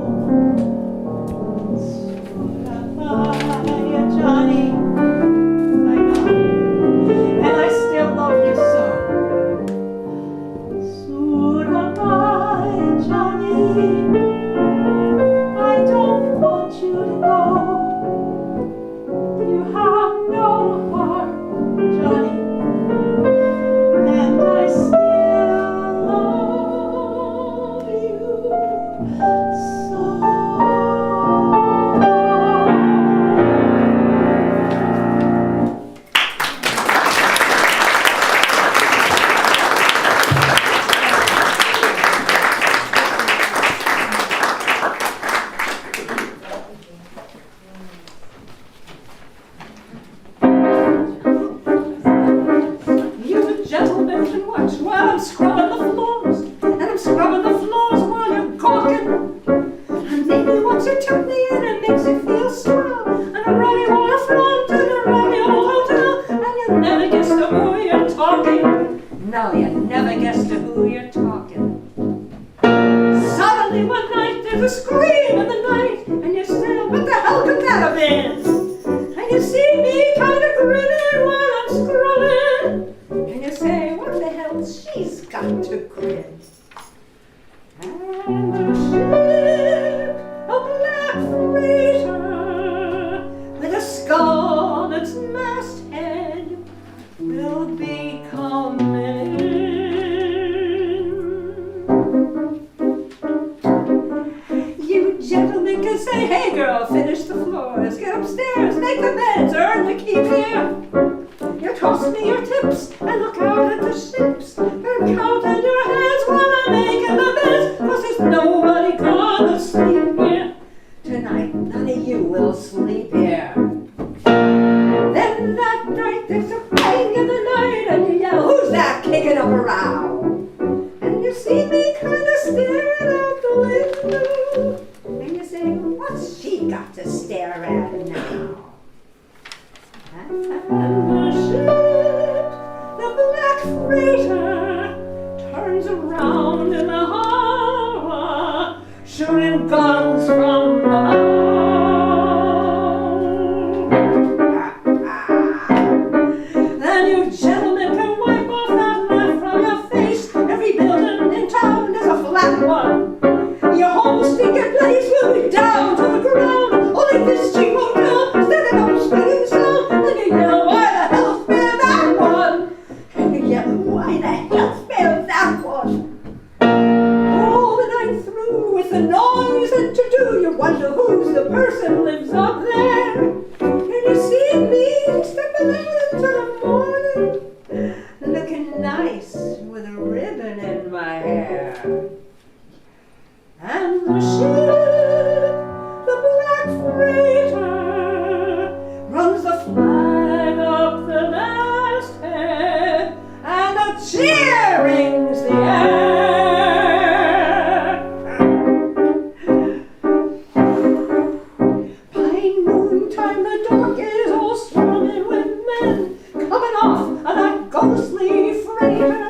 Surabaya, Johnny. My God, and I still love you so. Surabaya, Johnny. I don't want you to go. You have no heart, Johnny, and I still love you so. You gentlemen can watch while I'm scrubbing the floors, and I'm scrubbing the floors while you're gawking. And maybe once you took me in, it makes you feel swell, and I'm ready while I float to the Rocky Old Hotel, and you never guess to who you're talking. No, you never guess to who you're talking. Suddenly one night there's a scream in the night, and you say, what the hell could that have been? And you see me kind of grinning while I'm scrubbing, and you say, what the hell, she's got to grin. And the ship, a black freighter, with a skull on its masthead, will be coming. You gentlemen can say, hey girl, finish the floors, get upstairs, make the beds, earn the keep here. You toss me your tips and look out at the ships and count on your hands while I'm making the beds, 'cause there's nobody gonna sleep here tonight. None of you will sleep here. Then that night there's a bang in the night and you yell, who's that kicking up a row? see me kind of staring out the window. And you say, what's she got to stare at now? And the ship, the black freighter, turns around in the harbor, shooting guns from the bow. Then you gentlemen can wipe off that laugh from your face. Every building in town is a flat one. Your whole stinking place will be down to the ground. Only this cheap hotel standing up spinning sound. And you yell, why the hell spare that one? And you yell, why the hell spare that one? All the night through with the noise and to-do, you wonder who's the person lives up there. And you see me stepping out into the morning, looking nice with a ribbon in my hair. And the ship, the black freighter, runs the flag up the masthead, and a cheer rings the air. By noontime the dock is all swarming with men coming off of that ghostly freighter.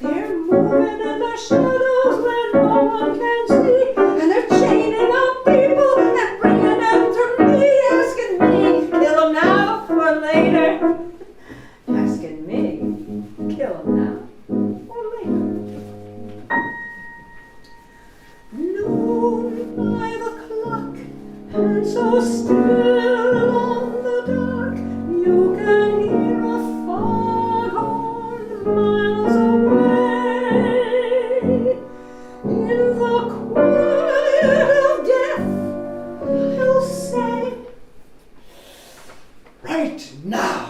They're moving in the shadows where no one can see, and they're chaining up people and bringing them to me, asking me, kill them now or later. Asking me, kill them now or later. Noon by the clock, and so still on the dark, you can hear a foghorn miles away. In the quiet of death, I'll say, right now.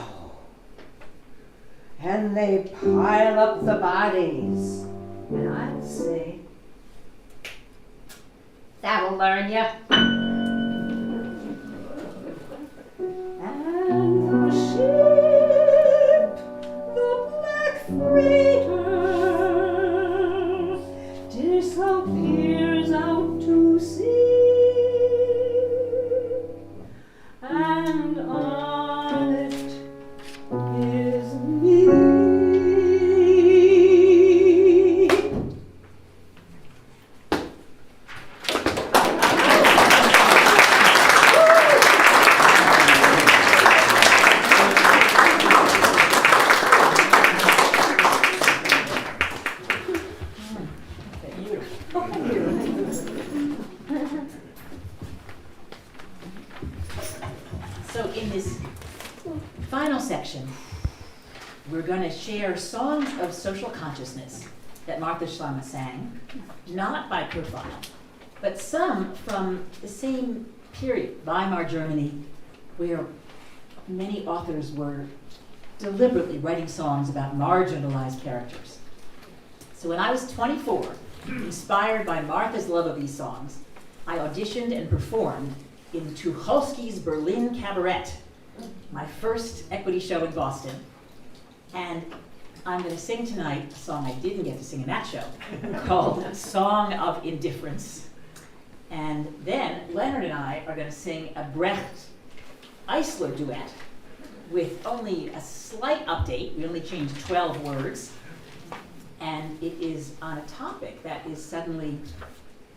And they pile up the bodies, and I'll say, that'll learn ya. And the ship, the black freighter, disappears out to sea, and on it is me. So in this final section, we're going to share songs of social consciousness that Martha Schlamme sang, not by profile, but some from the same period, Weimar Germany, where many authors were deliberately writing songs about marginalized characters. So when I was 24, inspired by Martha's love of these songs, I auditioned and performed in Tucholsky's Berlin Cabaret, my first equity show in Boston. And I'm going to sing tonight a song I didn't get to sing in that show, called Song of Indifference. And then Leonard and I are going to sing a Brecht Eisler duet with only a slight update. We only changed 12 words. And it is on a topic that is suddenly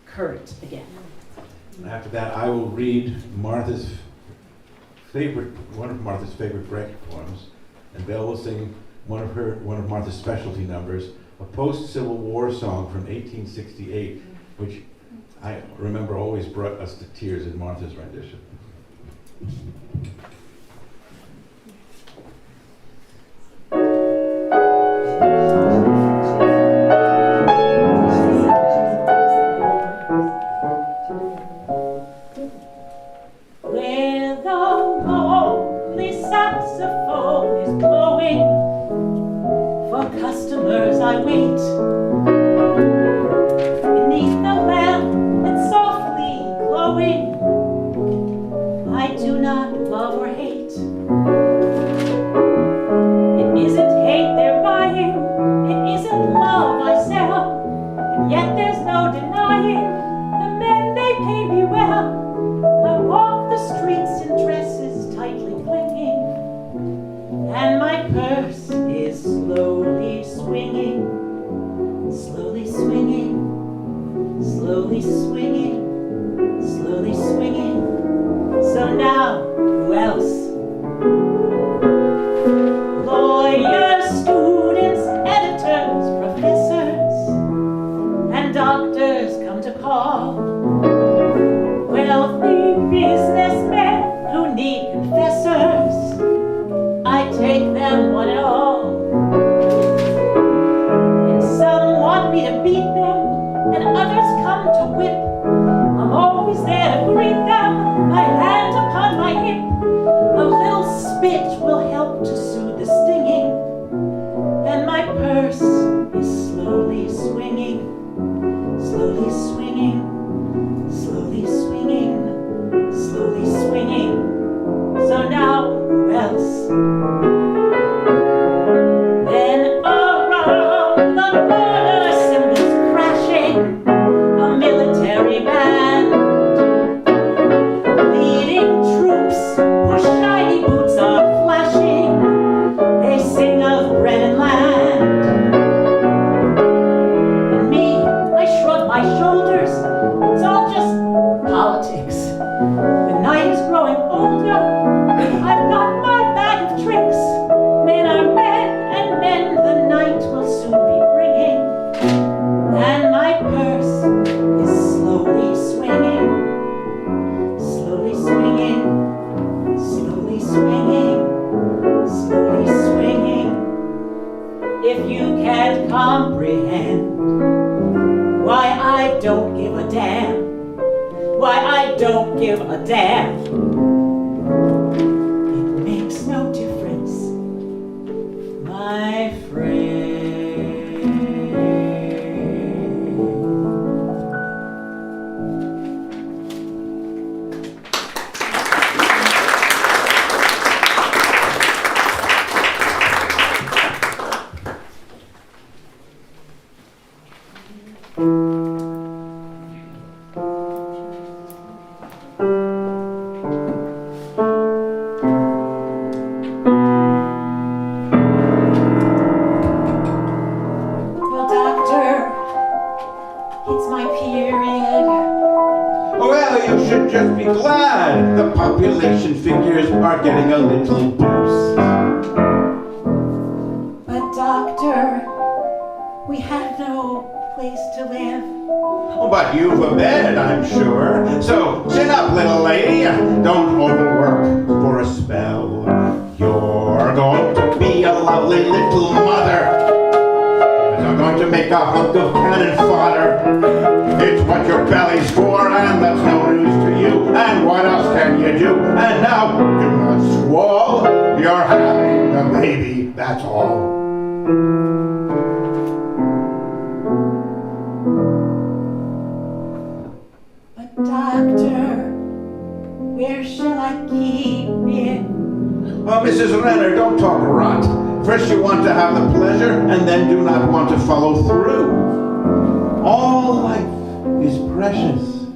current again. And after that, I will read one of Martha's favorite Brecht poems, and Belle will sing one of Martha's specialty numbers, a post-Civil War song from 1868, which I remember always brought us to tears in Martha's rendition. Where the lonely saxophone is blowing, for customers I wait. Beneath the lamp that's softly glowing, I do not love or slowly swinging, slowly swinging. So now, who else? Lawyers, students, editors, professors, and doctors come to call. Wealthy businessmen who need confessors, I take them one and all. And some want me to beat them, and others come to whip. I'm always there to greet them, my hand upon my hip. A little spit will help to soothe the stinging, and my purse is slowly swinging, slowly swinging, slowly swinging, slowly swinging. So now, who else? Then around the corner, cymbals crashing, a military band, leading troops whose shiny boots are flashing. They sing of bread and land. And me, I shrug my shoulders. It's all just politics. The night is growing older. I've got my bag of tricks. Men are men, and men the night will soon be bringing. And my purse is slowly swinging, slowly swinging, slowly swinging, slowly swinging. If you can't comprehend why I don't give a damn, why I don't give a damn, it makes no difference, my friend. Well, doctor, it's my period. Well, you should just be glad the population figures are getting a little boost. But doctor, we have no place to live. Oh, but you've a bed, I'm sure. So chin up, little lady. Don't overwork for a spell. You're going to be a lovely little mother. I'm going to make a hunk of cannon fodder. It's what your belly's for, and that's no news to you. And what else can you do? And now, do not squall. You're having a baby, that's all. But doctor, where shall I keep it? Oh, Mrs. Renner, don't talk rot. First you want to have the pleasure, and then do not want to follow through. All life is precious,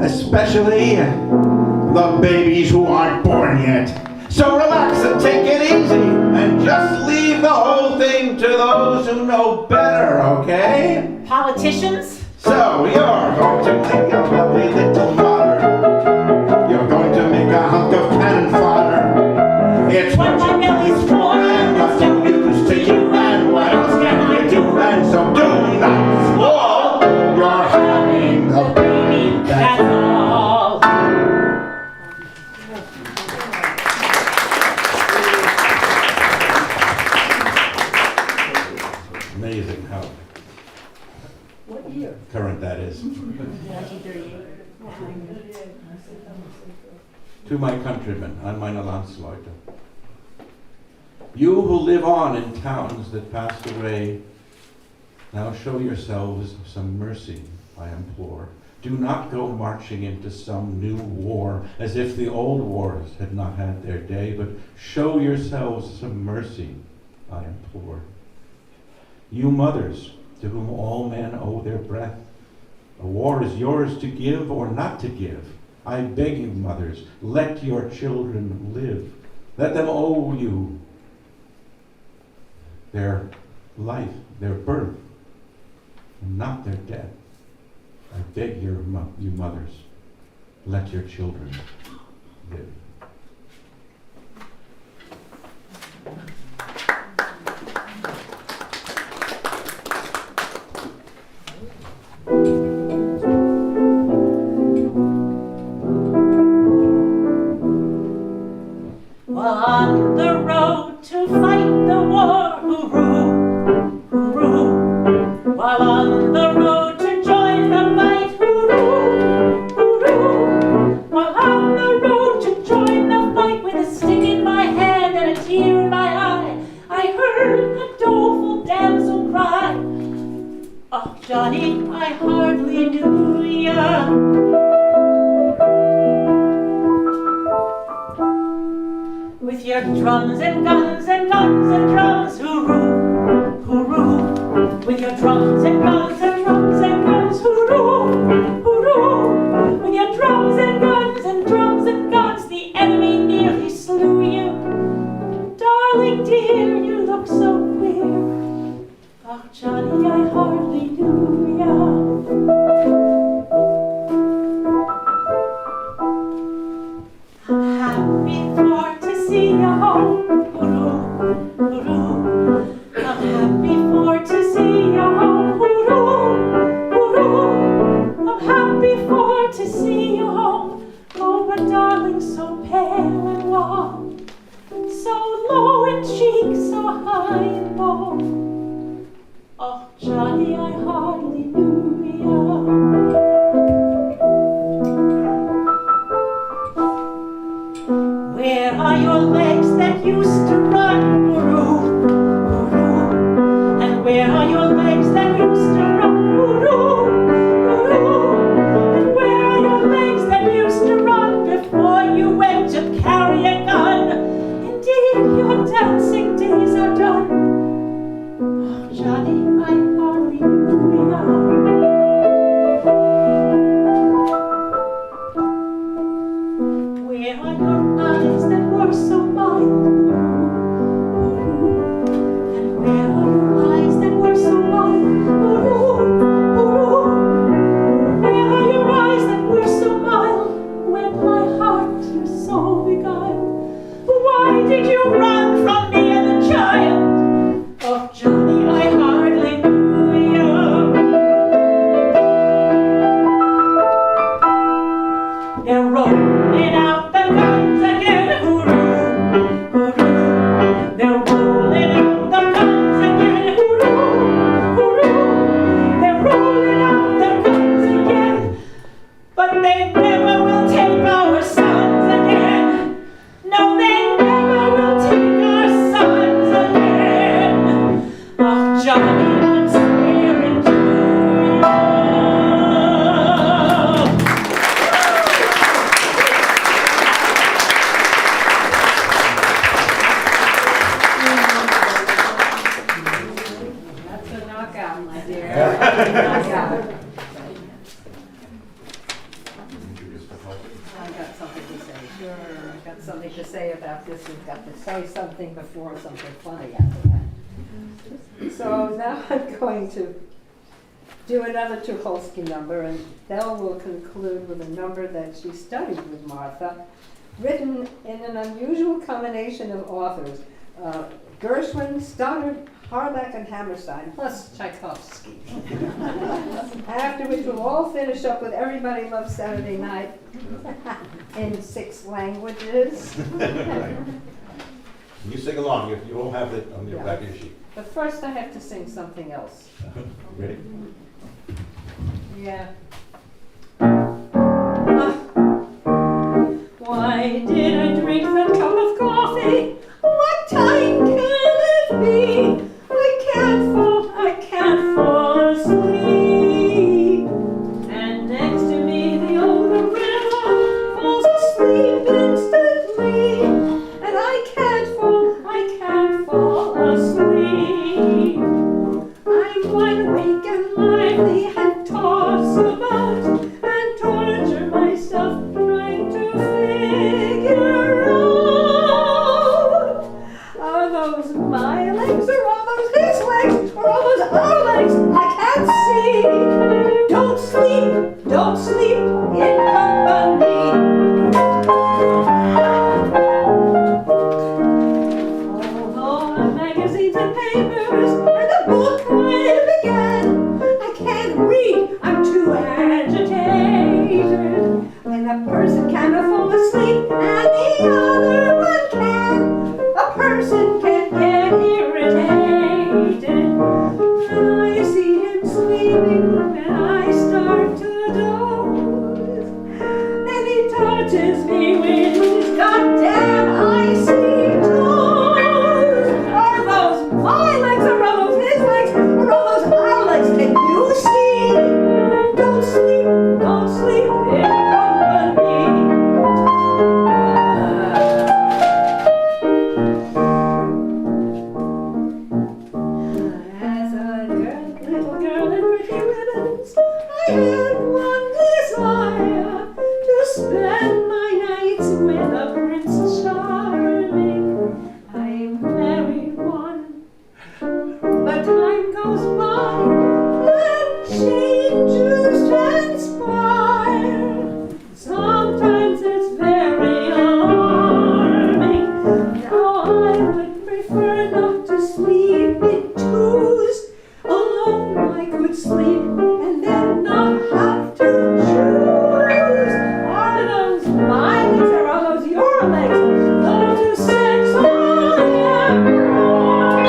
especially the babies who aren't born yet. So relax and take it easy, and just leave the whole thing to those who know better, okay? Politicians? So you're going to make a lovely little mother. You're going to make a hunk of cannon fodder. It's What my belly's for, and what's no use to you, and what else can I do? And so do not squall. You're having a baby, that's all. Amazing how What year? current that is. 1938. To my countrymen, an meine Landsleute. You who live on in towns that passed away, now show yourselves some mercy, I implore. Do not go marching into some new war as if the old wars had not had their day, but show yourselves some mercy, I implore. You mothers, to whom all men owe their breath, a war is yours to give or not to give. I beg you, mothers, let your children live. Let them owe you their life, their birth, and not their death. I beg you mothers, let your children live. On the road to fight the war, hooroo, hooroo. While on the road to join the fight, hooroo, hooroo. While on the road to join the fight, with a stick in my hand and a tear in my eye, I heard a doleful damsel cry, "Oh, Johnny, I hardly knew ya." With your drums and guns and guns and drums, hooroo, hooroo. With your drums and guns and drums and guns, hooroo, hooroo. With your drums and guns and drums and guns, the enemy nearly slew you. Darling dear, you look so queer. Oh, Johnny, I hardly knew ya. Happy for to see ya home, hooroo, hooroo. I'm happy for to see ya home, hooroo, hooroo. I'm happy for to see you home. Oh, but darling, so pale and wan, so low in cheek, so high in bone. Oh, Johnny, I hardly knew ya. Where are your legs that used to run, hooroo, hooroo? And where are your legs that used to run, hooroo, hooroo? And where are your legs that used to run before you went to carry a gun? Indeed, your dancing days are done. Oh, Johnny, I hardly knew ya. Where are your eyes that were so mild? And where are your eyes that were so mild? Where are your eyes that were so mild? When my heart you so beguiled? Why did you run from me as a child? Oh, Johnny, I hardly knew you. They're rolling out the guns again, hooroo, hooroo. They're rolling out the guns again, hooroo, hooroo. They're rolling out the guns again, but they never will take our sons again. No, they never will take our sons again. Oh, Johnny, I'm swearing to you. That's a knockout, my dear. Knockout. I've got something to say. Sure. I've got something to say about this. We've got to say something before something funny after that. So now I'm going to do another Tucholsky number, and Belle will conclude with a number that she studied with Martha, written in an unusual combination of authors, Gershwin, Stoddard, Harlech, and Hammerstein, plus Tchaikovsky. After which we'll all finish up with Everybody Loves Saturday Night in 6 languages. You sing along, you won't have it on your Yeah. back of your sheet. But first I have to sing something else. Ready? Yeah. Why did I drink that cup of coffee? What time can it be? I can't fall asleep. And next to me the old gorilla falls asleep instantly. And I can't fall asleep. I'm wide awake and lively and toss about and torture myself trying to figure out, are those my legs or are those his legs or are those our legs? I can't see. Don't sleep, don't sleep in company. Although the magazines and papers and the book I began, I can't read, I'm too agitated. When a person cannot fall asleep and the other one can, a person can get irritated. When I see him sleeping and I start to doze, then he touches me with his goddamn icy toes. Are those my legs or are those his legs or are those our legs? Can you see? Don't sleep in company. As a little girl in pretty ribbons, I had one desire, to spend my nights with a Prince Charming. I married one, but time goes by and changes transpire. Sometimes it's very alarming. Now I would prefer not to sleep in twos. Alone I could sleep and then not have to choose. Are those my legs or are those your legs? Though to sex I am proud.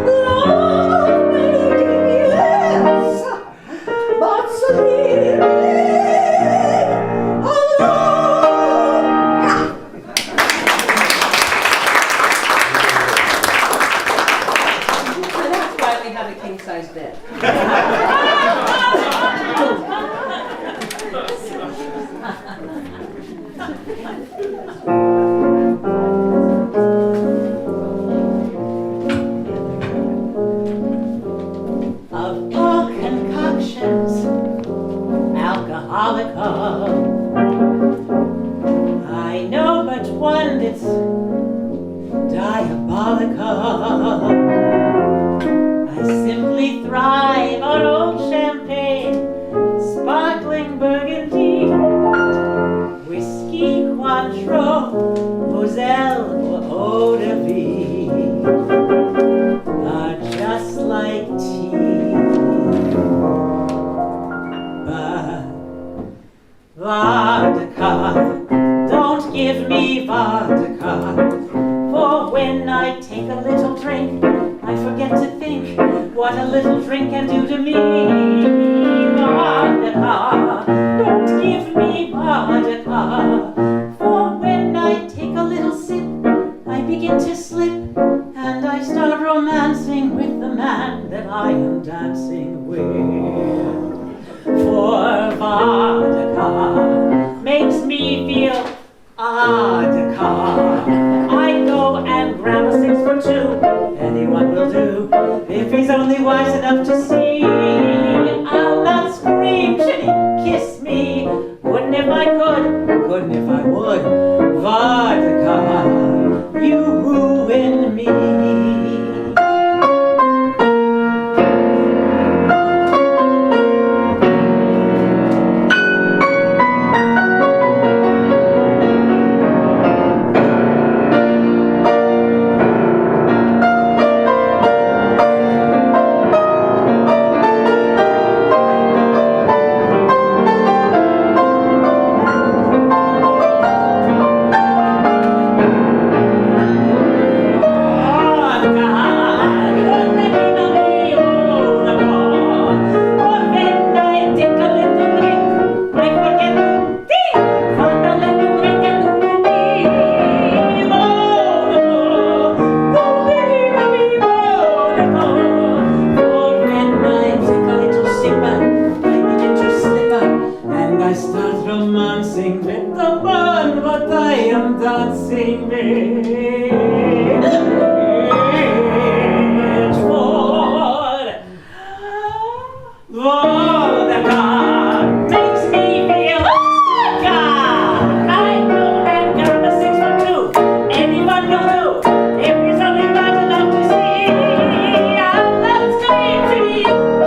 Love making, yes, but sleeping alone. And that's why we have a king-size bed. Of all concoctions, alcoholica, I know but one that's diabolica. I simply thrive on old champagne, sparkling burgundy, whiskey, Cointreau, Moselle, or eau de vie are just like tea. But vodka, don't give me vodka, for when I take a little drink, I forget to think what a little drink can do to me. Vodka, don't give me vodka, for when I take a little sip, I begin to slip, and I start romancing with the man that I am dancing with. For vodka makes me feel odd-car. I go and grab a 6 for 2, anyone will do, if he's only wise enough to see. I'll not scream, should he kiss me, wouldn't if I could, couldn't if I would. Vodka, you ruin me.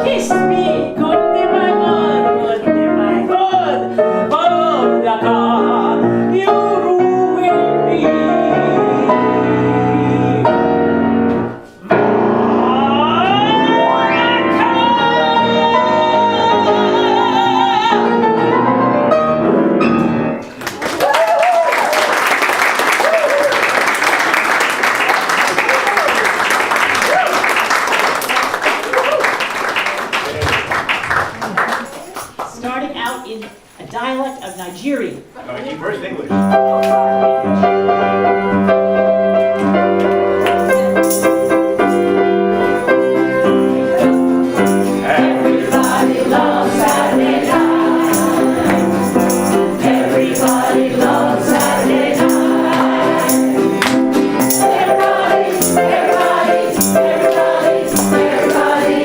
Kiss me, good if I would. out in a dialect of Nigeria. First English. Everybody loves Saturday night. Everybody loves Saturday night.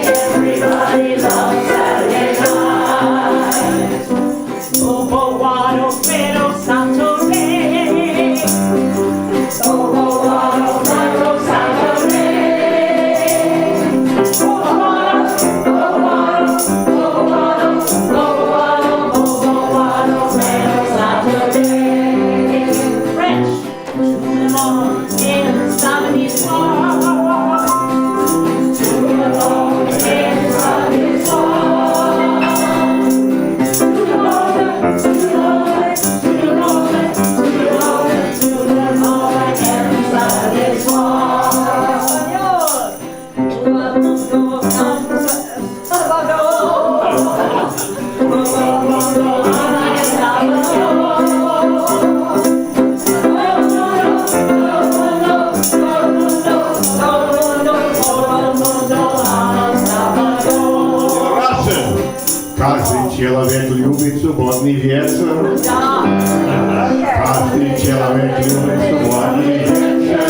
Everybody loves Saturday night. Bobo wado pero santo re. Bobo wado pero santo re. Bobo wado pero santo re. French, tout le monde in somebody's heart. Tout le monde in somebody's heart. Tout le monde in somebody's heart. Russian. Каждый человек любит субботний вечер. Каждый человек любит субботний вечер.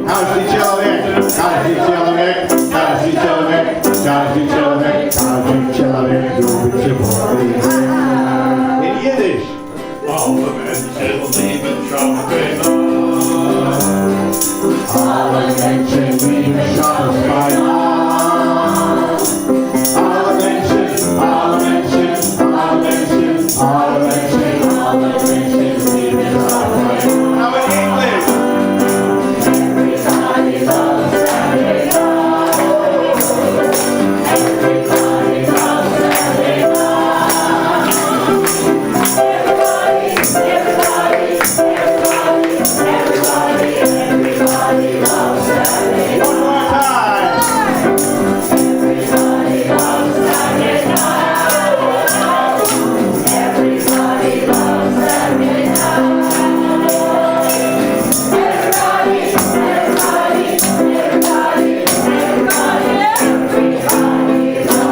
Каждый человек любит субботний вечер. In Yiddish. Alle Menschen lieben Schabbat. Alle Menschen lieben Schabbat. Alle Menschen lieben Schabbat. Now in English. Everybody loves Saturday night. Everybody loves Saturday night. Everybody loves Saturday night. One more time. Everybody loves Saturday night. Everybody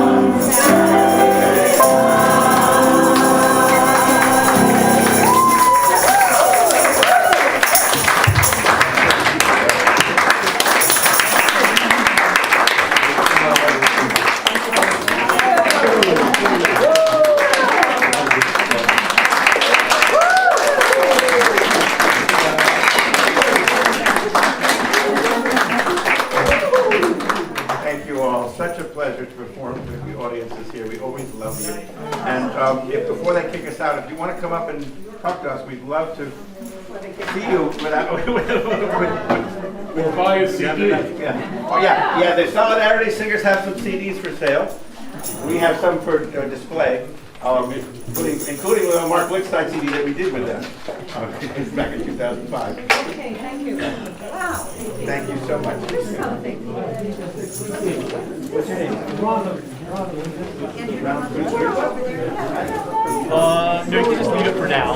loves Saturday night. Thank you all. Such a pleasure to perform to the audiences here. We always love you. And if before they kick us out, if you want to come up and talk to us, we'd love to see you without. We'll buy a CD. Yeah. Oh yeah. The Solidarity Singers have some CDs for sale. We have some for display, including the Marc Blitzstein CD that we did with them back in 2005. Okay, thank you. Wow. Thank you so much. What's your name? Andrew, Ronald. over there. No, you can just leave it for now.